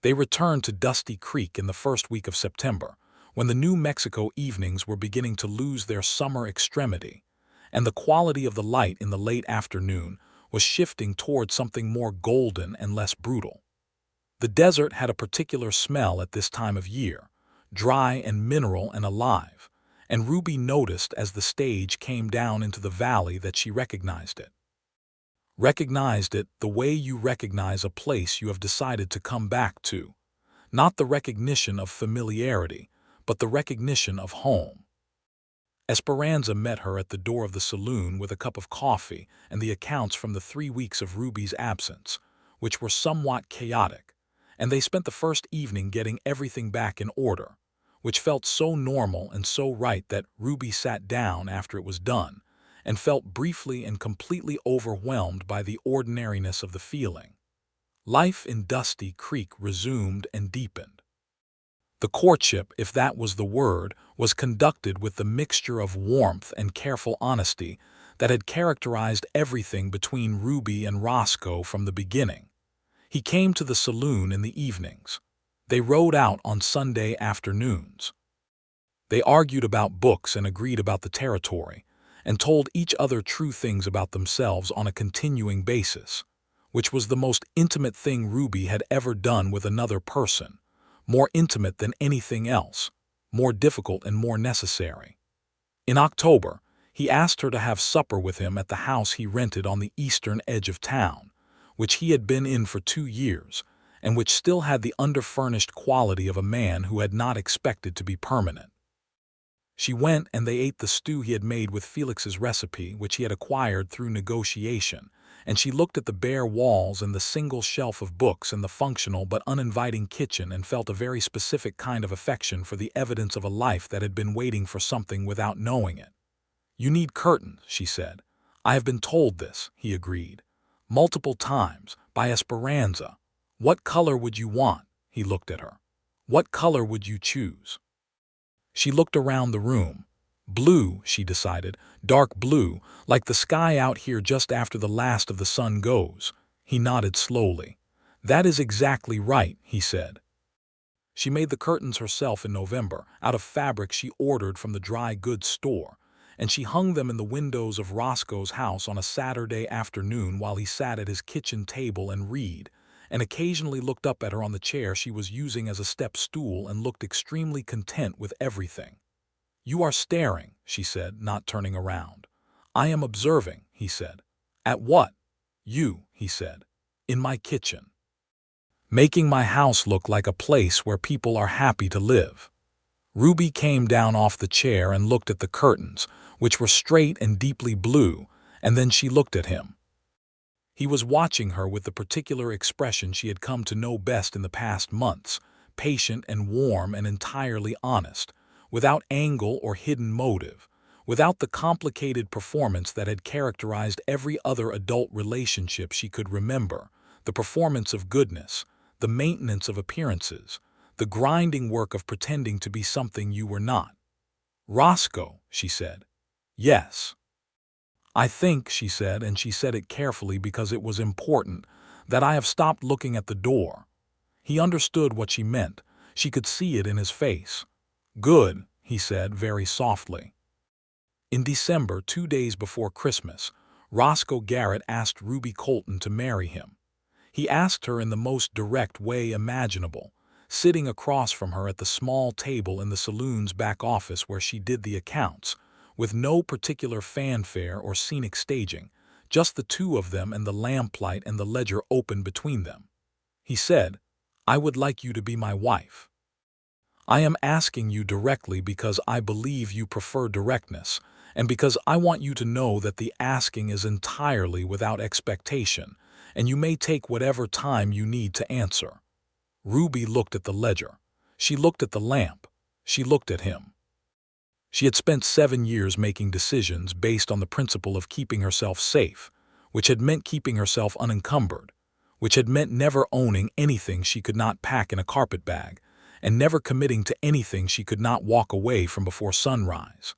They returned to Dusty Creek in the first week of September, when the New Mexico evenings were beginning to lose their summer extremity, and the quality of the light in the late afternoon was shifting toward something more golden and less brutal. The desert had a particular smell at this time of year, dry and mineral and alive, and Ruby noticed as the stage came down into the valley that she recognized it. Recognized it the way you recognize a place you have decided to come back to. Not the recognition of familiarity, but the recognition of home. Esperanza met her at the door of the saloon with a cup of coffee and the accounts from the 3 weeks of Ruby's absence, which were somewhat chaotic, and they spent the first evening getting everything back in order, which felt so normal and so right that Ruby sat down after it was done and felt briefly and completely overwhelmed by the ordinariness of the feeling. Life in Dusty Creek resumed and deepened. The courtship, if that was the word, was conducted with the mixture of warmth and careful honesty that had characterized everything between Ruby and Roscoe from the beginning. He came to the saloon in the evenings. They rode out on Sunday afternoons. They argued about books and agreed about the territory, and told each other true things about themselves on a continuing basis, which was the most intimate thing Ruby had ever done with another person, more intimate than anything else, more difficult and more necessary. In October, he asked her to have supper with him at the house he rented on the eastern edge of town, which he had been in for 2 years, and which still had the underfurnished quality of a man who had not expected to be permanent. She went and they ate the stew he had made with Felix's recipe, which he had acquired through negotiation, and she looked at the bare walls and the single shelf of books and the functional but uninviting kitchen and felt a very specific kind of affection for the evidence of a life that had been waiting for something without knowing it. "You need curtains," she said. "I have been told this," he agreed. "Multiple times, by Esperanza. What color would you want?" He looked at her. "What color would you choose?" She looked around the room. Blue, she decided, dark blue, like the sky out here just after the last of the sun goes. He nodded slowly. "That is exactly right," he said. She made the curtains herself in November, out of fabric she ordered from the dry goods store, and she hung them in the windows of Roscoe's house on a Saturday afternoon while he sat at his kitchen table and read, and occasionally looked up at her on the chair she was using as a step stool and looked extremely content with everything. "You are staring," she said, not turning around. "I am observing," he said. "At what?" "You," he said. "In my kitchen. Making my house look like a place where people are happy to live." Ruby came down off the chair and looked at the curtains, which were straight and deeply blue, and then she looked at him. He was watching her with the particular expression she had come to know best in the past months, patient and warm and entirely honest, without angle or hidden motive, without the complicated performance that had characterized every other adult relationship she could remember, the performance of goodness, the maintenance of appearances, the grinding work of pretending to be something you were not. "Roscoe," she said. "Yes." "I think," she said, and she said it carefully because it was important, "that I have stopped looking at the door." He understood what she meant. She could see it in his face. "Good," he said very softly. In December, 2 days before Christmas, Roscoe Garrett asked Ruby Colton to marry him. He asked her in the most direct way imaginable, sitting across from her at the small table in the saloon's back office where she did the accounts, with no particular fanfare or scenic staging, just the two of them and the lamplight and the ledger open between them. He said, "I would like you to be my wife. I am asking you directly because I believe you prefer directness, and because I want you to know that the asking is entirely without expectation, and you may take whatever time you need to answer." Ruby looked at the ledger. She looked at the lamp. She looked at him. She had spent 7 years making decisions based on the principle of keeping herself safe, which had meant keeping herself unencumbered, which had meant never owning anything she could not pack in a carpet bag, and never committing to anything she could not walk away from before sunrise.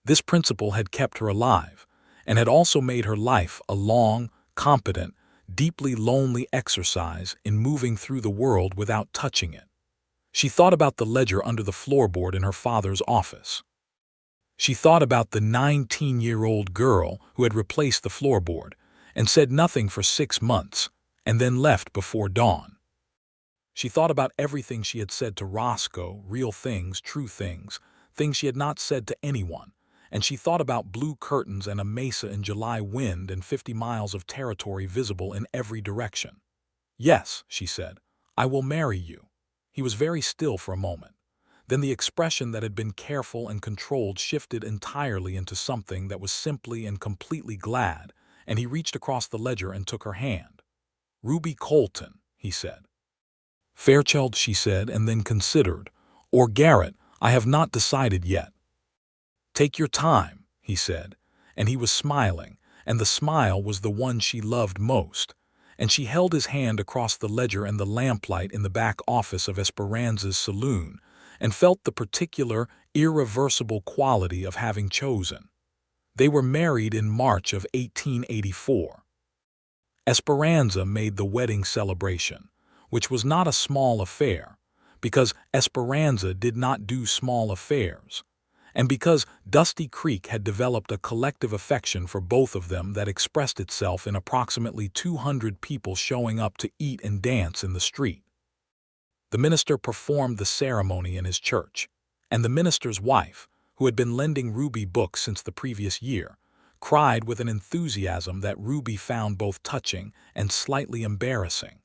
This principle had kept her alive, and had also made her life a long, competent, deeply lonely exercise in moving through the world without touching it. She thought about the ledger under the floorboard in her father's office. She thought about the 19-year-old girl who had replaced the floorboard and said nothing for 6 months, and then left before dawn. She thought about everything she had said to Roscoe, real things, true things, things she had not said to anyone, and she thought about blue curtains and a mesa in July wind and 50 miles of territory visible in every direction. "Yes," she said, "I will marry you." He was very still for a moment. Then the expression that had been careful and controlled shifted entirely into something that was simply and completely glad, and he reached across the ledger and took her hand. "Ruby Colton," he said. "Fairchild," she said, and then considered. "Or Garrett, I have not decided yet." "Take your time," he said, and he was smiling, and the smile was the one she loved most, and she held his hand across the ledger and the lamplight in the back office of Esperanza's saloon, and felt the particular, irreversible quality of having chosen. They were married in March of 1884. Esperanza made the wedding celebration, which was not a small affair, because Esperanza did not do small affairs, and because Dusty Creek had developed a collective affection for both of them that expressed itself in approximately 200 people showing up to eat and dance in the street. The minister performed the ceremony in his church, and the minister's wife, who had been lending Ruby books since the previous year, cried with an enthusiasm that Ruby found both touching and slightly embarrassing.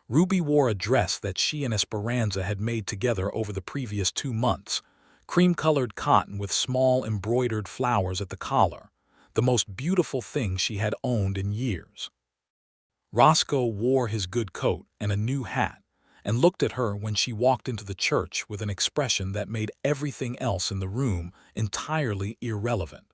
Ruby wore a dress that she and Esperanza had made together over the previous 2 months, cream-colored cotton with small embroidered flowers at the collar, the most beautiful thing she had owned in years. Roscoe wore his good coat and a new hat, and looked at her when she walked into the church with an expression that made everything else in the room entirely irrelevant.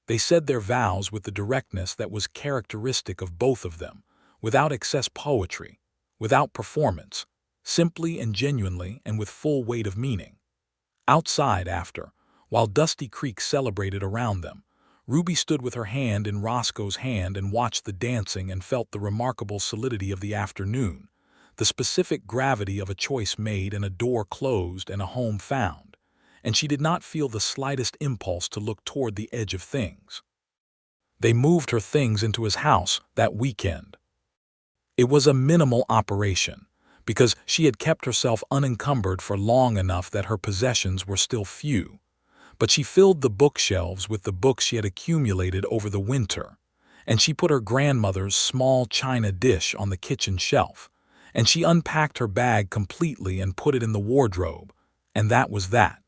They said their vows with the directness that was characteristic of both of them, without excess poetry, without performance, simply and genuinely and with full weight of meaning. Outside, while Dusty Creek celebrated around them, Ruby stood with her hand in Roscoe's hand and watched the dancing and felt the remarkable solidity of the afternoon, the specific gravity of a choice made and a door closed and a home found, and she did not feel the slightest impulse to look toward the edge of things. They moved her things into his house that weekend. It was a minimal operation, because she had kept herself unencumbered for long enough that her possessions were still few. But she filled the bookshelves with the books she had accumulated over the winter, and she put her grandmother's small china dish on the kitchen shelf, and she unpacked her bag completely and put it in the wardrobe, and that was that.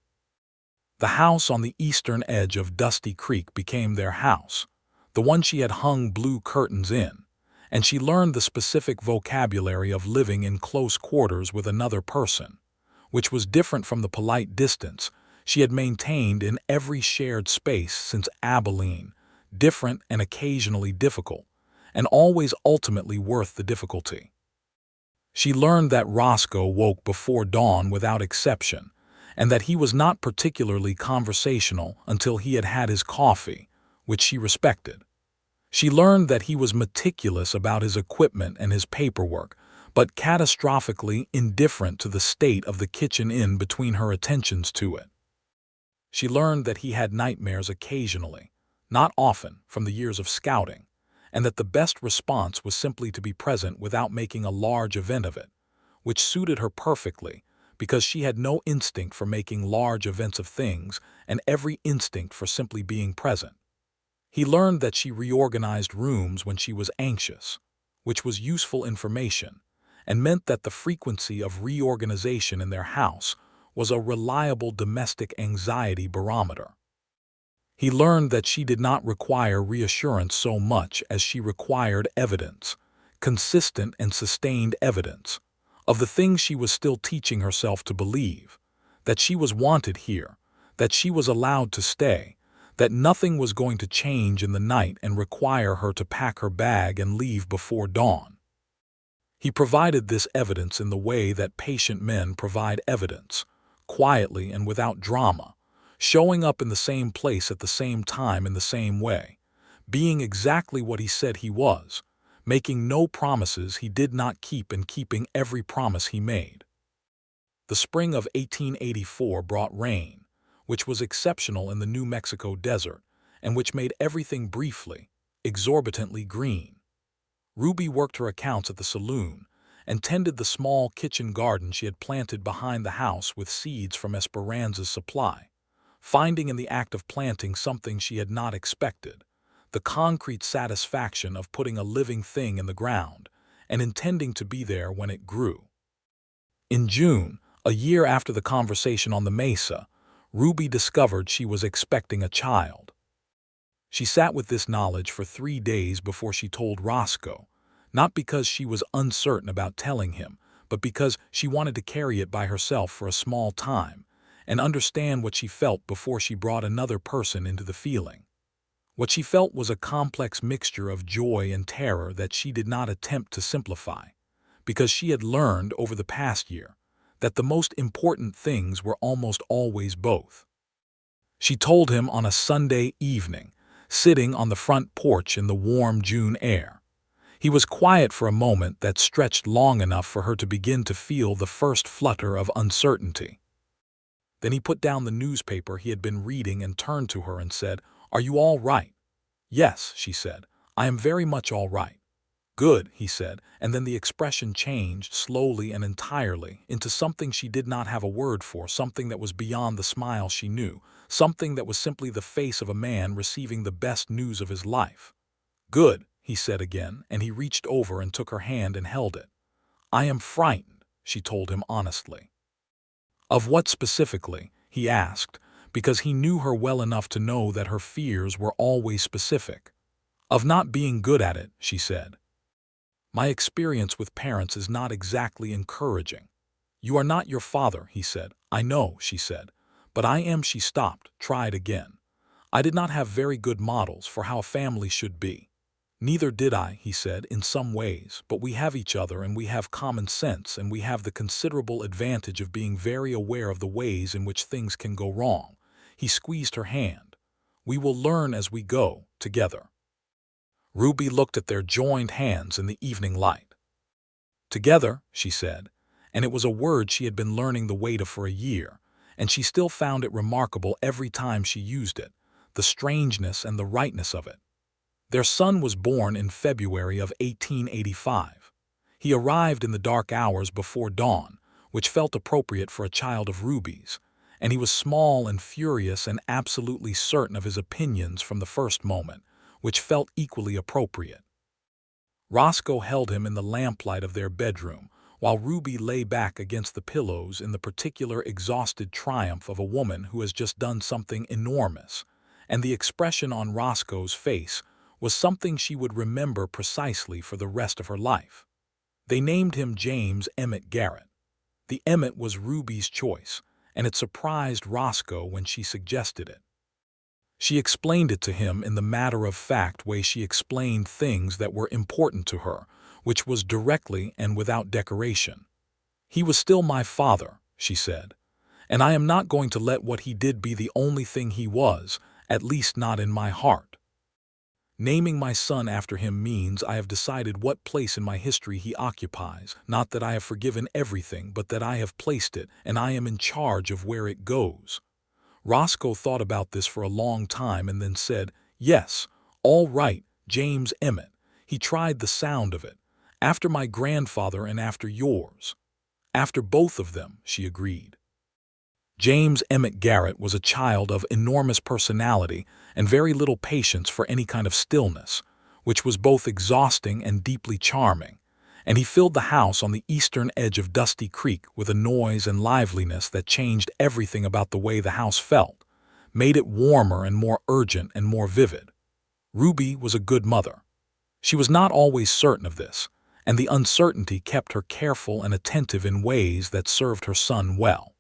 The house on the eastern edge of Dusty Creek became their house, the one she had hung blue curtains in, and she learned the specific vocabulary of living in close quarters with another person, which was different from the polite distance she had maintained in every shared space since Abilene, different and occasionally difficult, and always ultimately worth the difficulty. She learned that Roscoe woke before dawn without exception, and that he was not particularly conversational until he had had his coffee, which she respected. She learned that he was meticulous about his equipment and his paperwork, but catastrophically indifferent to the state of the kitchen in between her attentions to it. She learned that he had nightmares occasionally, not often, from the years of scouting, and that the best response was simply to be present without making a large event of it, which suited her perfectly because she had no instinct for making large events of things and every instinct for simply being present. He learned that she reorganized rooms when she was anxious, which was useful information, and meant that the frequency of reorganization in their house was a reliable domestic anxiety barometer. He learned that she did not require reassurance so much as she required evidence, consistent and sustained evidence, of the things she was still teaching herself to believe, that she was wanted here, that she was allowed to stay, that nothing was going to change in the night and require her to pack her bag and leave before dawn. He provided this evidence in the way that patient men provide evidence, quietly and without drama, showing up in the same place at the same time in the same way, being exactly what he said he was, making no promises he did not keep and keeping every promise he made. The spring of 1884 brought rain, which was exceptional in the New Mexico desert, and which made everything briefly, exorbitantly green. Ruby worked her accounts at the saloon, and tended the small kitchen garden she had planted behind the house with seeds from Esperanza's supply, finding in the act of planting something she had not expected, the concrete satisfaction of putting a living thing in the ground and intending to be there when it grew. In June, a year after the conversation on the mesa, Ruby discovered she was expecting a child. She sat with this knowledge for 3 days before she told Roscoe, not because she was uncertain about telling him, but because she wanted to carry it by herself for a small time and understand what she felt before she brought another person into the feeling. What she felt was a complex mixture of joy and terror that she did not attempt to simplify, because she had learned over the past year that the most important things were almost always both. She told him on a Sunday evening, sitting on the front porch in the warm June air. He was quiet for a moment that stretched long enough for her to begin to feel the first flutter of uncertainty. Then he put down the newspaper he had been reading and turned to her and said, "Are you all right?" "Yes," she said, "I am very much all right." "Good," he said, and then the expression changed slowly and entirely into something she did not have a word for, something that was beyond the smile she knew, something that was simply the face of a man receiving the best news of his life. "Good," he said again, and he reached over and took her hand and held it. "I am frightened," she told him honestly. "Of what specifically?" he asked, because he knew her well enough to know that her fears were always specific. Of not being good at it, she said. My experience with parents is not exactly encouraging. You are not your father, he said. I know, she said. But I am. She stopped, tried again. I did not have very good models for how a family should be. Neither did I, he said, in some ways, but we have each other and we have common sense and we have the considerable advantage of being very aware of the ways in which things can go wrong. He squeezed her hand. We will learn as we go, together. Ruby looked at their joined hands in the evening light. Together, she said, and it was a word she had been learning the weight of for a year, and she still found it remarkable every time she used it, the strangeness and the rightness of it. Their son was born in February of 1885. He arrived in the dark hours before dawn, which felt appropriate for a child of Ruby's, and he was small and furious and absolutely certain of his opinions from the first moment, which felt equally appropriate. Roscoe held him in the lamplight of their bedroom, while Ruby lay back against the pillows in the particular exhausted triumph of a woman who has just done something enormous, and the expression on Roscoe's face was something she would remember precisely for the rest of her life. They named him James Emmett Garrett. The Emmett was Ruby's choice, and it surprised Roscoe when she suggested it. She explained it to him in the matter-of-fact way she explained things that were important to her, which was directly and without decoration. He was still my father, she said, and I am not going to let what he did be the only thing he was, at least not in my heart. Naming my son after him means I have decided what place in my history he occupies, not that I have forgiven everything, but that I have placed it, and I am in charge of where it goes. Roscoe thought about this for a long time and then said, yes, all right, James Emmett. He tried the sound of it. After my grandfather and after yours. After both of them, she agreed. James Emmett Garrett was a child of enormous personality and very little patience for any kind of stillness, which was both exhausting and deeply charming, and he filled the house on the eastern edge of Dusty Creek with a noise and liveliness that changed everything about the way the house felt, made it warmer and more urgent and more vivid. Ruby was a good mother. She was not always certain of this, and the uncertainty kept her careful and attentive in ways that served her son well.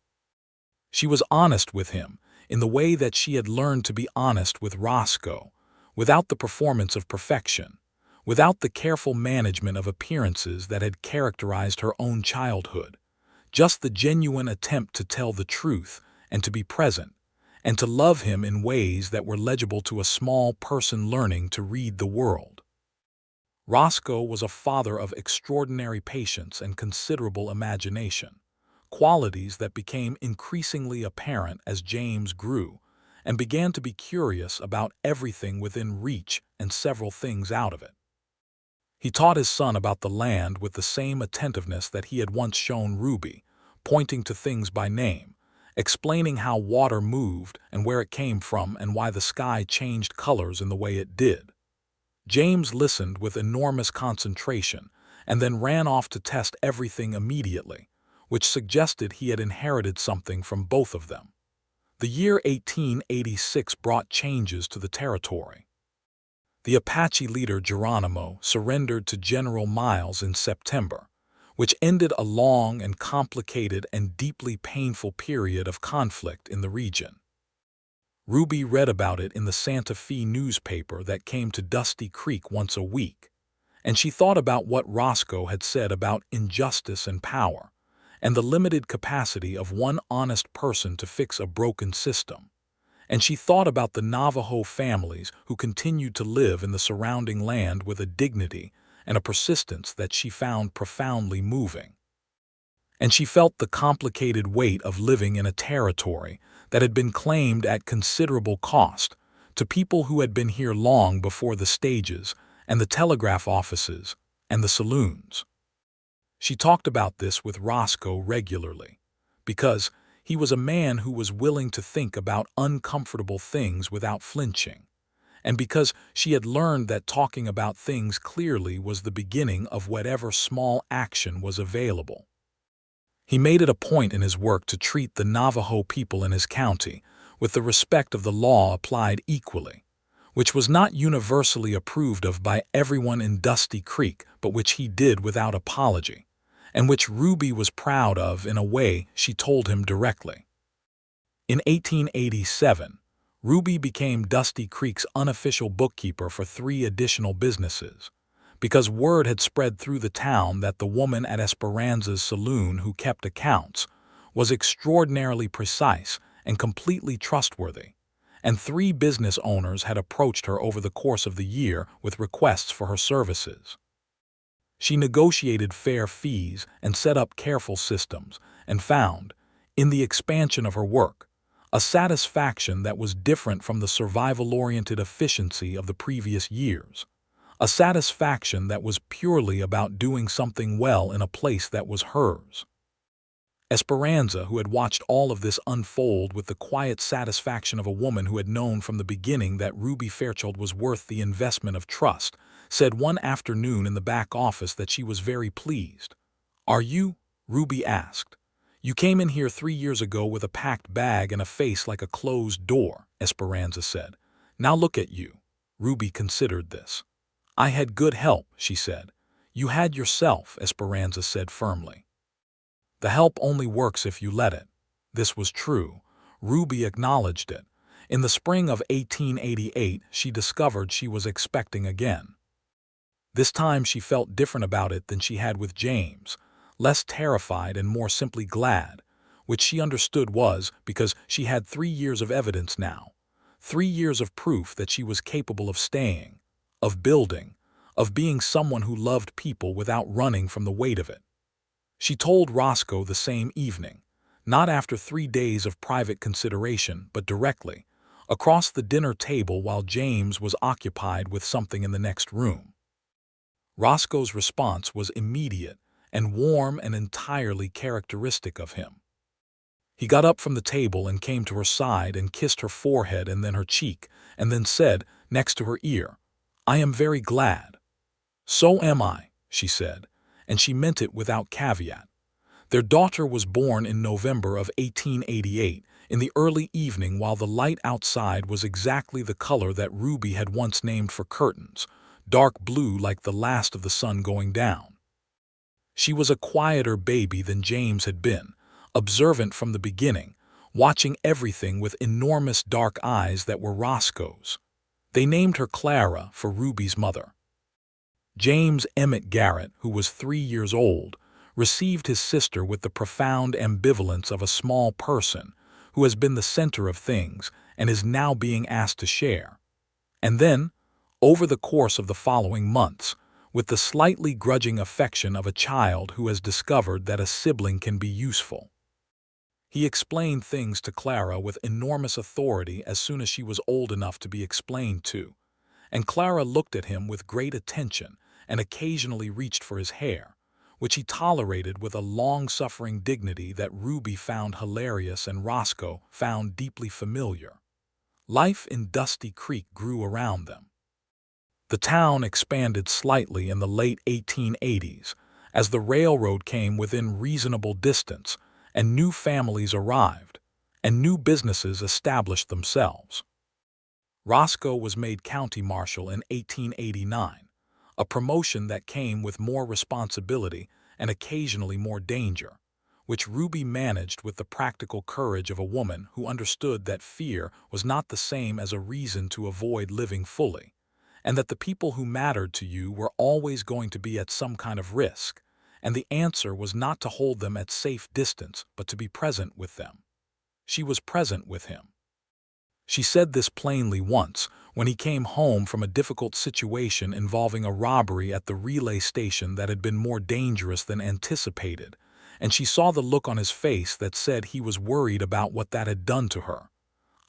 She was honest with him in the way that she had learned to be honest with Roscoe, without the performance of perfection, without the careful management of appearances that had characterized her own childhood, just the genuine attempt to tell the truth and to be present, and to love him in ways that were legible to a small person learning to read the world. Roscoe was a father of extraordinary patience and considerable imagination, qualities that became increasingly apparent as James grew and began to be curious about everything within reach and several things out of it. He taught his son about the land with the same attentiveness that he had once shown Ruby, pointing to things by name, explaining how water moved and where it came from and why the sky changed colors in the way it did. James listened with enormous concentration and then ran off to test everything immediately, which suggested he had inherited something from both of them. The year 1886 brought changes to the territory. The Apache leader Geronimo surrendered to General Miles in September, which ended a long and complicated and deeply painful period of conflict in the region. Ruby read about it in the Santa Fe newspaper that came to Dusty Creek once a week, and she thought about what Roscoe had said about injustice and power, and the limited capacity of one honest person to fix a broken system. And she thought about the Navajo families who continued to live in the surrounding land with a dignity and a persistence that she found profoundly moving. And she felt the complicated weight of living in a territory that had been claimed at considerable cost to people who had been here long before the stages and the telegraph offices and the saloons. She talked about this with Roscoe regularly, because he was a man who was willing to think about uncomfortable things without flinching, and because she had learned that talking about things clearly was the beginning of whatever small action was available. He made it a point in his work to treat the Navajo people in his county with the respect of the law applied equally, which was not universally approved of by everyone in Dusty Creek, but which he did without apology, and which Ruby was proud of in a way she told him directly. In 1887, Ruby became Dusty Creek's unofficial bookkeeper for 3 additional businesses, because word had spread through the town that the woman at Esperanza's saloon who kept accounts was extraordinarily precise and completely trustworthy, and 3 business owners had approached her over the course of the year with requests for her services. She negotiated fair fees and set up careful systems, and found, in the expansion of her work, a satisfaction that was different from the survival-oriented efficiency of the previous years, a satisfaction that was purely about doing something well in a place that was hers. Esperanza, who had watched all of this unfold with the quiet satisfaction of a woman who had known from the beginning that Ruby Fairchild was worth the investment of trust, said one afternoon in the back office that she was very pleased. "Are you?" Ruby asked. "You came in here 3 years ago with a packed bag and a face like a closed door," Esperanza said. "Now look at you." Ruby considered this. "I had good help," she said. "You had yourself," Esperanza said firmly. "The help only works if you let it." This was true. Ruby acknowledged it. In the spring of 1888, she discovered she was expecting again. This time she felt different about it than she had with James, less terrified and more simply glad, which she understood was because she had 3 years of evidence now, 3 years of proof that she was capable of staying, of building, of being someone who loved people without running from the weight of it. She told Roscoe the same evening, not after 3 days of private consideration, but directly, across the dinner table while James was occupied with something in the next room. Roscoe's response was immediate and warm and entirely characteristic of him. He got up from the table and came to her side and kissed her forehead and then her cheek, and then said, next to her ear, "I am very glad." "So am I," she said, and she meant it without caveat. Their daughter was born in November of 1888, in the early evening while the light outside was exactly the color that Ruby had once named for curtains, dark blue like the last of the sun going down. She was a quieter baby than James had been, observant from the beginning, watching everything with enormous dark eyes that were Roscoe's. They named her Clara for Ruby's mother. James Emmett Garrett, who was 3 years old, received his sister with the profound ambivalence of a small person who has been the center of things and is now being asked to share. And then, over the course of the following months, with the slightly grudging affection of a child who has discovered that a sibling can be useful. He explained things to Clara with enormous authority as soon as she was old enough to be explained to, and Clara looked at him with great attention and occasionally reached for his hair, which he tolerated with a long-suffering dignity that Ruby found hilarious and Roscoe found deeply familiar. Life in Dusty Creek grew around them. The town expanded slightly in the late 1880s as the railroad came within reasonable distance and new families arrived, and new businesses established themselves. Roscoe was made county marshal in 1889, a promotion that came with more responsibility and occasionally more danger, which Ruby managed with the practical courage of a woman who understood that fear was not the same as a reason to avoid living fully, and that the people who mattered to you were always going to be at some kind of risk, and the answer was not to hold them at safe distance but to be present with them. She was present with him. She said this plainly once when he came home from a difficult situation involving a robbery at the relay station that had been more dangerous than anticipated, and she saw the look on his face that said he was worried about what that had done to her.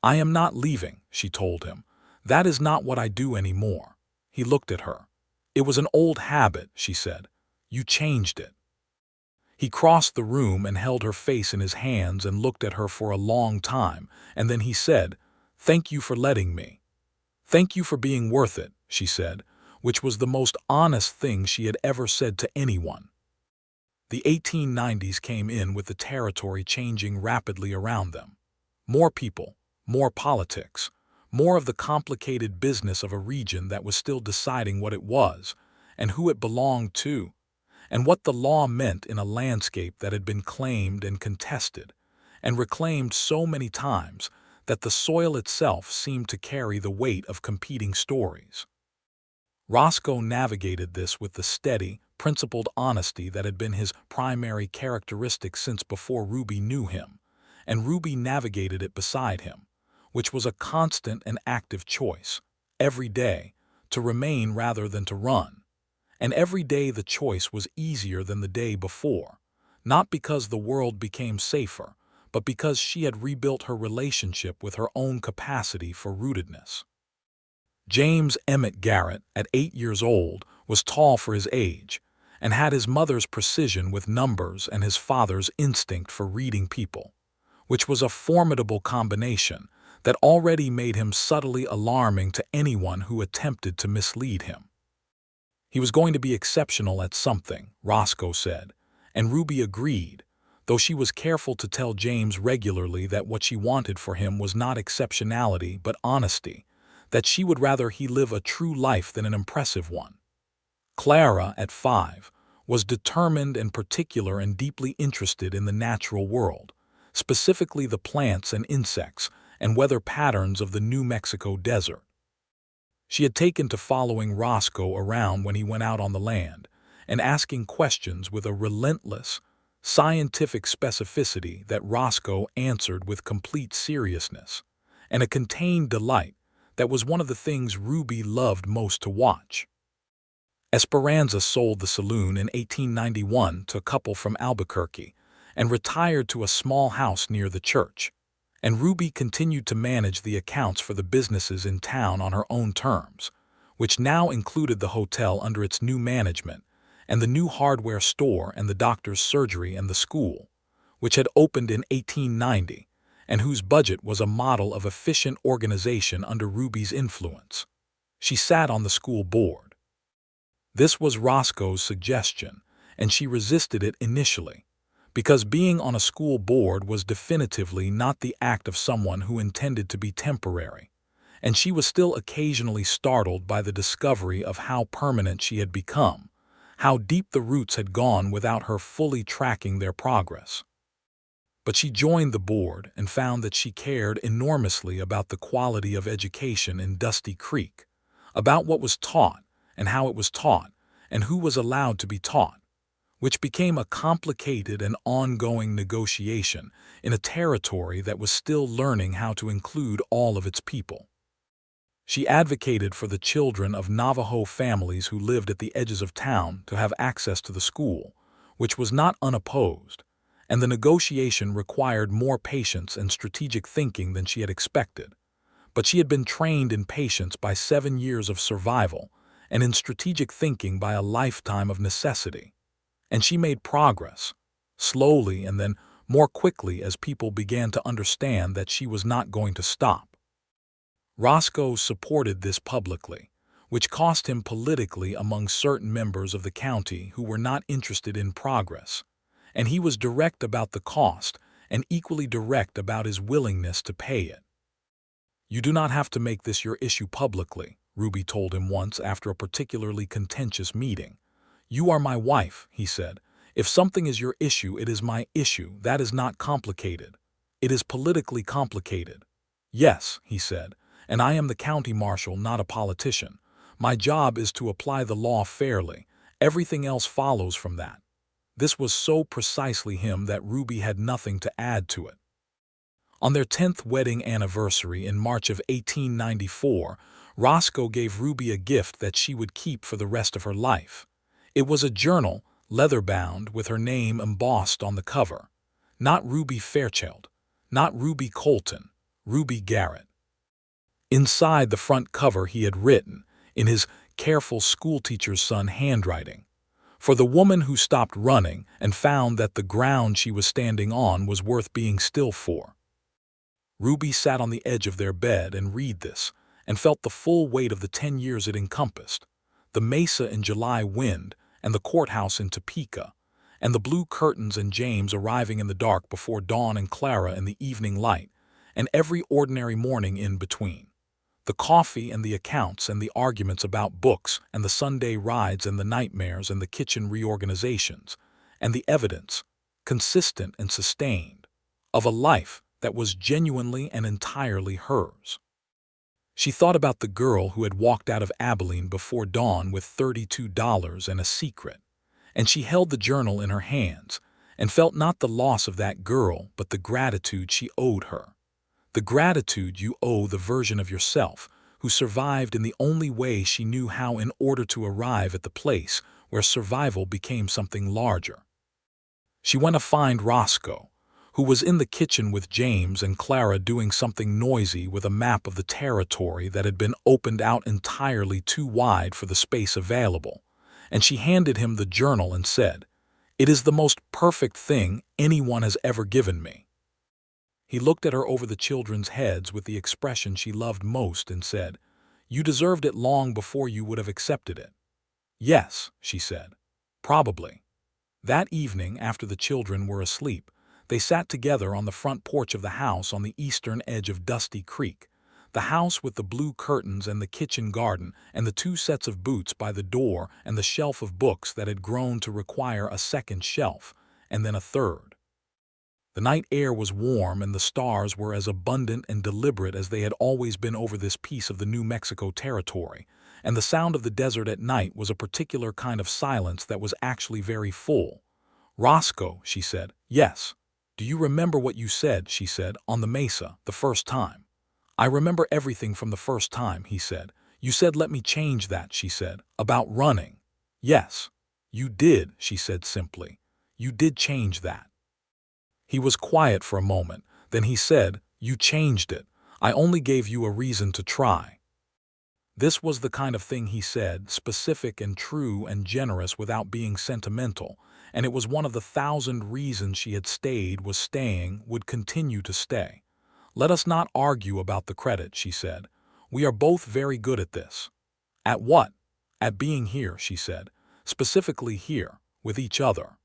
"I am not leaving," she told him. "That is not what I do anymore." He looked at her. "It was an old habit," she said. "You changed it." He crossed the room and held her face in his hands and looked at her for a long time, and then he said, "Thank you for letting me." "Thank you for being worth it," she said, which was the most honest thing she had ever said to anyone. The 1890s came in with the territory changing rapidly around them. More people, more politics, more of the complicated business of a region that was still deciding what it was and who it belonged to, and what the law meant in a landscape that had been claimed and contested and reclaimed so many times that the soil itself seemed to carry the weight of competing stories. Roscoe navigated this with the steady, principled honesty that had been his primary characteristic since before Ruby knew him, and Ruby navigated it beside him, which was a constant and active choice, every day, to remain rather than to run. And every day the choice was easier than the day before, not because the world became safer, but because she had rebuilt her relationship with her own capacity for rootedness. James Emmett Garrett, at 8 years old, was tall for his age, and had his mother's precision with numbers and his father's instinct for reading people, which was a formidable combination that already made him subtly alarming to anyone who attempted to mislead him. He was going to be exceptional at something, Roscoe said, and Ruby agreed, though she was careful to tell James regularly that what she wanted for him was not exceptionality but honesty, that she would rather he live a true life than an impressive one. Clara, at 5, was determined and particular and deeply interested in the natural world, specifically the plants and insects and weather patterns of the New Mexico desert. She had taken to following Roscoe around when he went out on the land and asking questions with a relentless, scientific specificity that Roscoe answered with complete seriousness and a contained delight that was one of the things Ruby loved most to watch. Esperanza sold the saloon in 1891 to a couple from Albuquerque and retired to a small house near the church, and Ruby continued to manage the accounts for the businesses in town on her own terms, which now included the hotel under its new management and the new hardware store and the doctor's surgery and the school, which had opened in 1890, and whose budget was a model of efficient organization under Ruby's influence. She sat on the school board. This was Roscoe's suggestion, and she resisted it initially, because being on a school board was definitively not the act of someone who intended to be temporary, and she was still occasionally startled by the discovery of how permanent she had become, how deep the roots had gone without her fully tracking their progress. But she joined the board and found that she cared enormously about the quality of education in Dusty Creek, about what was taught and how it was taught and who was allowed to be taught, which became a complicated and ongoing negotiation in a territory that was still learning how to include all of its people. She advocated for the children of Navajo families who lived at the edges of town to have access to the school, which was not unopposed, and the negotiation required more patience and strategic thinking than she had expected. But she had been trained in patience by 7 years of survival and in strategic thinking by a lifetime of necessity. And she made progress, slowly and then more quickly as people began to understand that she was not going to stop. Roscoe supported this publicly, which cost him politically among certain members of the county who were not interested in progress, and he was direct about the cost and equally direct about his willingness to pay it. "You do not have to make this your issue publicly," Ruby told him once after a particularly contentious meeting. "You are my wife," he said. "If something is your issue, it is my issue. That is not complicated. It is politically complicated." "Yes," he said, "and I am the county marshal, not a politician. My job is to apply the law fairly. Everything else follows from that." This was so precisely him that Ruby had nothing to add to it. On their 10th wedding anniversary in March of 1894, Roscoe gave Ruby a gift that she would keep for the rest of her life. It was a journal, leather-bound, with her name embossed on the cover. Not Ruby Fairchild, not Ruby Colton, Ruby Garrett. Inside the front cover he had written, in his careful schoolteacher's son handwriting, "For the woman who stopped running and found that the ground she was standing on was worth being still for." Ruby sat on the edge of their bed and read this, and felt the full weight of the 10 years it encompassed, the mesa in July wind and the courthouse in Topeka, and the blue curtains and James arriving in the dark before dawn and Clara in the evening light, and every ordinary morning in between. The coffee and the accounts and the arguments about books and the Sunday rides and the nightmares and the kitchen reorganizations, and the evidence, consistent and sustained, of a life that was genuinely and entirely hers. She thought about the girl who had walked out of Abilene before dawn with $32 and a secret, and she held the journal in her hands and felt not the loss of that girl but the gratitude she owed her. The gratitude you owe the version of yourself who survived in the only way she knew how in order to arrive at the place where survival became something larger. She went to find Roscoe, who was in the kitchen with James and Clara doing something noisy with a map of the territory that had been opened out entirely too wide for the space available, and she handed him the journal and said, "It is the most perfect thing anyone has ever given me." He looked at her over the children's heads with the expression she loved most and said, "You deserved it long before you would have accepted it." "Yes," she said, "probably." That evening, after the children were asleep, they sat together on the front porch of the house on the eastern edge of Dusty Creek, the house with the blue curtains and the kitchen garden and the 2 sets of boots by the door and the shelf of books that had grown to require a second shelf, and then a third. The night air was warm and the stars were as abundant and deliberate as they had always been over this piece of the New Mexico territory, and the sound of the desert at night was a particular kind of silence that was actually very full. "Roscoe," she said. "Yes. Do you remember what you said," she said, "on the mesa, the first time?" "I remember everything from the first time," he said. "You said let me change that," she said, "about running." "Yes. You did," she said simply. "You did change that." He was quiet for a moment. Then he said, "You changed it. I only gave you a reason to try." This was the kind of thing he said, specific and true and generous without being sentimental, and it was one of the 1,000 reasons she had stayed, was staying, would continue to stay. "Let us not argue about the credit," she said. "We are both very good at this." "At what?" "At being here," she said. "Specifically here, with each other."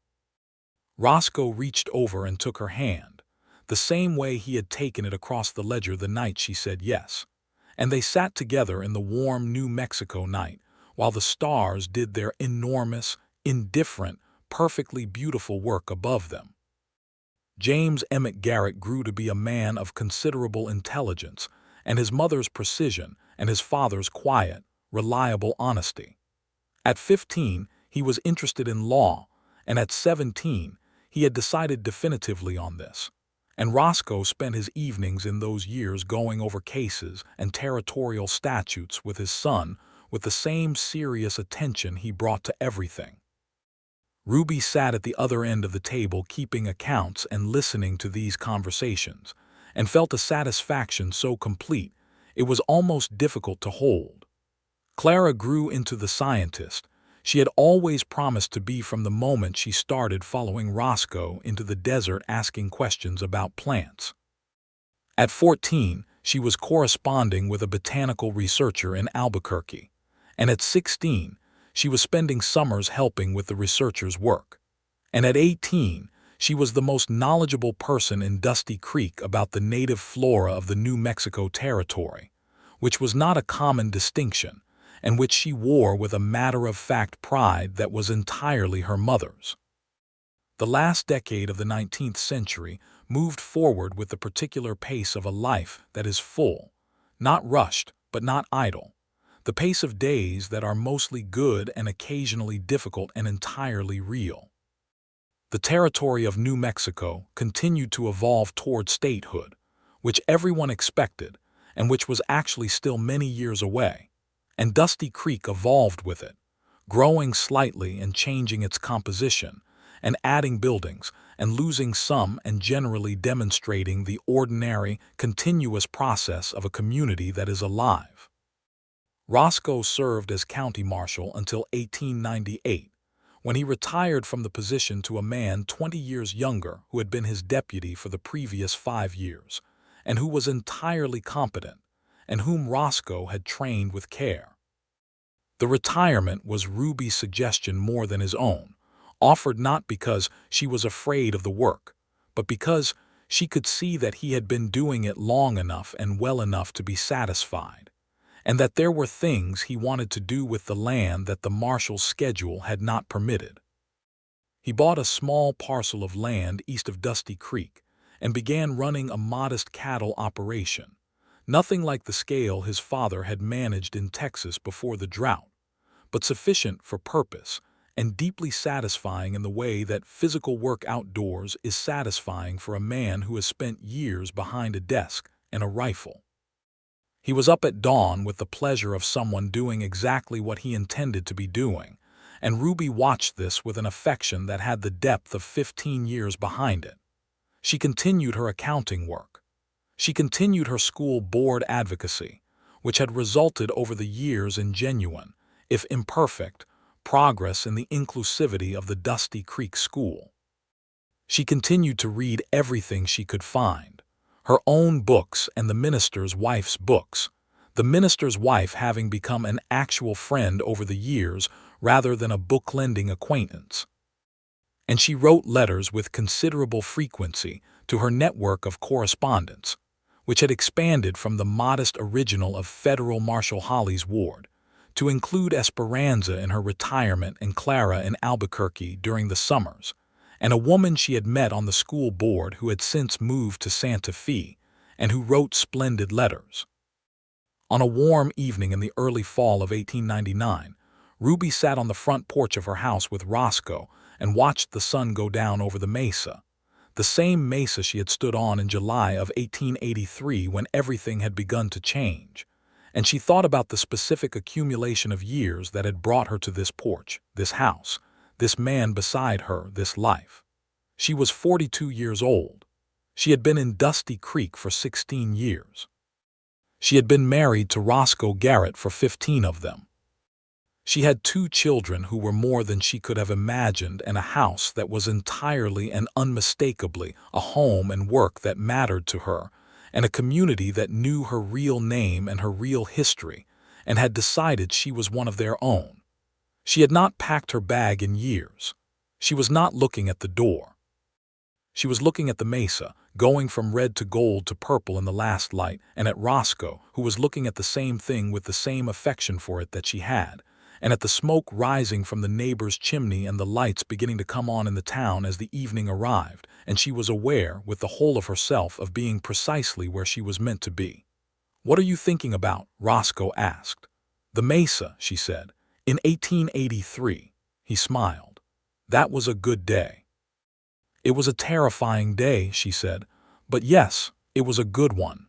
Roscoe reached over and took her hand, the same way he had taken it across the ledger the night she said yes. And they sat together in the warm New Mexico night, while the stars did their enormous, indifferent, perfectly beautiful work above them. James Emmett Garrett grew to be a man of considerable intelligence, and his mother's precision and his father's quiet, reliable honesty. At 15, he was interested in law, and at 17, he had decided definitively on this. And Roscoe spent his evenings in those years going over cases and territorial statutes with his son with the same serious attention he brought to everything. Ruby sat at the other end of the table keeping accounts and listening to these conversations, and felt a satisfaction so complete it was almost difficult to hold. Clara grew into the scientist she had always promised to be from the moment she started following Roscoe into the desert asking questions about plants. At 14, she was corresponding with a botanical researcher in Albuquerque, and at 16, she was spending summers helping with the researcher's work. And at 18, she was the most knowledgeable person in Dusty Creek about the native flora of the New Mexico territory, which was not a common distinction, and which she wore with a matter-of-fact pride that was entirely her mother's. The last decade of the 19th century moved forward with the particular pace of a life that is full, not rushed, but not idle, the pace of days that are mostly good and occasionally difficult and entirely real. The territory of New Mexico continued to evolve toward statehood, which everyone expected, and which was actually still many years away. And Dusty Creek evolved with it, growing slightly and changing its composition, and adding buildings, and losing some, and generally demonstrating the ordinary, continuous process of a community that is alive. Roscoe served as county marshal until 1898, when he retired from the position to a man 20 years younger who had been his deputy for the previous 5 years, and who was entirely competent, and whom Roscoe had trained with care. The retirement was Ruby's suggestion more than his own, offered not because she was afraid of the work, but because she could see that he had been doing it long enough and well enough to be satisfied, and that there were things he wanted to do with the land that the marshal's schedule had not permitted. He bought a small parcel of land east of Dusty Creek and began running a modest cattle operation, nothing like the scale his father had managed in Texas before the drought, but sufficient for purpose and deeply satisfying in the way that physical work outdoors is satisfying for a man who has spent years behind a desk and a rifle. He was up at dawn with the pleasure of someone doing exactly what he intended to be doing, and Ruby watched this with an affection that had the depth of 15 years behind it. She continued her accounting work. She continued her school board advocacy, which had resulted over the years in genuine, if imperfect, progress in the inclusivity of the Dusty Creek School. She continued to read everything she could find, her own books and the minister's wife's books, the minister's wife having become an actual friend over the years rather than a book-lending acquaintance. And she wrote letters with considerable frequency to her network of correspondence, which had expanded from the modest original of Federal Marshal Holly's ward, to include Esperanza in her retirement and Clara in Albuquerque during the summers, and a woman she had met on the school board who had since moved to Santa Fe and who wrote splendid letters. On a warm evening in the early fall of 1899, Ruby sat on the front porch of her house with Roscoe and watched the sun go down over the mesa, the same mesa she had stood on in July of 1883 when everything had begun to change. And she thought about the specific accumulation of years that had brought her to this porch, this house, this man beside her, this life. She was 42 years old. She had been in Dusty Creek for 16 years. She had been married to Roscoe Garrett for 15 of them. She had 2 children who were more than she could have imagined and a house that was entirely and unmistakably a home and work that mattered to her, and a community that knew her real name and her real history and had decided she was one of their own. She had not packed her bag in years. She was not looking at the door. She was looking at the mesa, going from red to gold to purple in the last light, and at Roscoe, who was looking at the same thing with the same affection for it that she had, and at the smoke rising from the neighbor's chimney and the lights beginning to come on in the town as the evening arrived, and she was aware, with the whole of herself, of being precisely where she was meant to be. "What are you thinking about?" Roscoe asked. "The mesa," she said. "In 1883. He smiled. "That was a good day." "It was a terrifying day," she said, "but yes, it was a good one."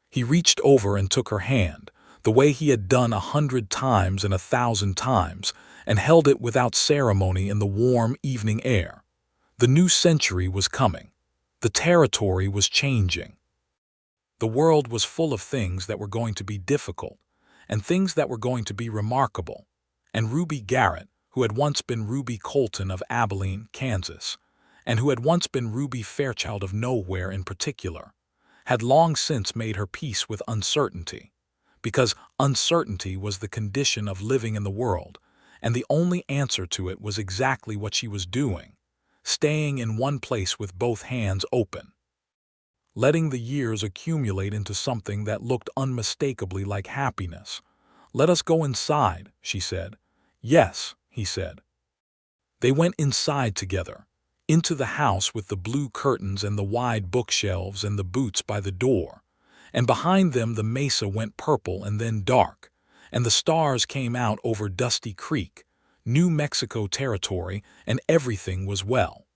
He reached over and took her hand, the way he had done 100 times and 1,000 times, and held it without ceremony in the warm evening air. The new century was coming. The territory was changing. The world was full of things that were going to be difficult, and things that were going to be remarkable. And Ruby Garrett, who had once been Ruby Colton of Abilene, Kansas, and who had once been Ruby Fairchild of nowhere in particular, had long since made her peace with uncertainty, because uncertainty was the condition of living in the world, and the only answer to it was exactly what she was doing, staying in one place with both hands open, letting the years accumulate into something that looked unmistakably like happiness. "Let us go inside," she said. "Yes," he said. They went inside together, into the house with the blue curtains and the wide bookshelves and the boots by the door, and behind them the mesa went purple and then dark, and the stars came out over Dusty Creek, New Mexico territory, and everything was well.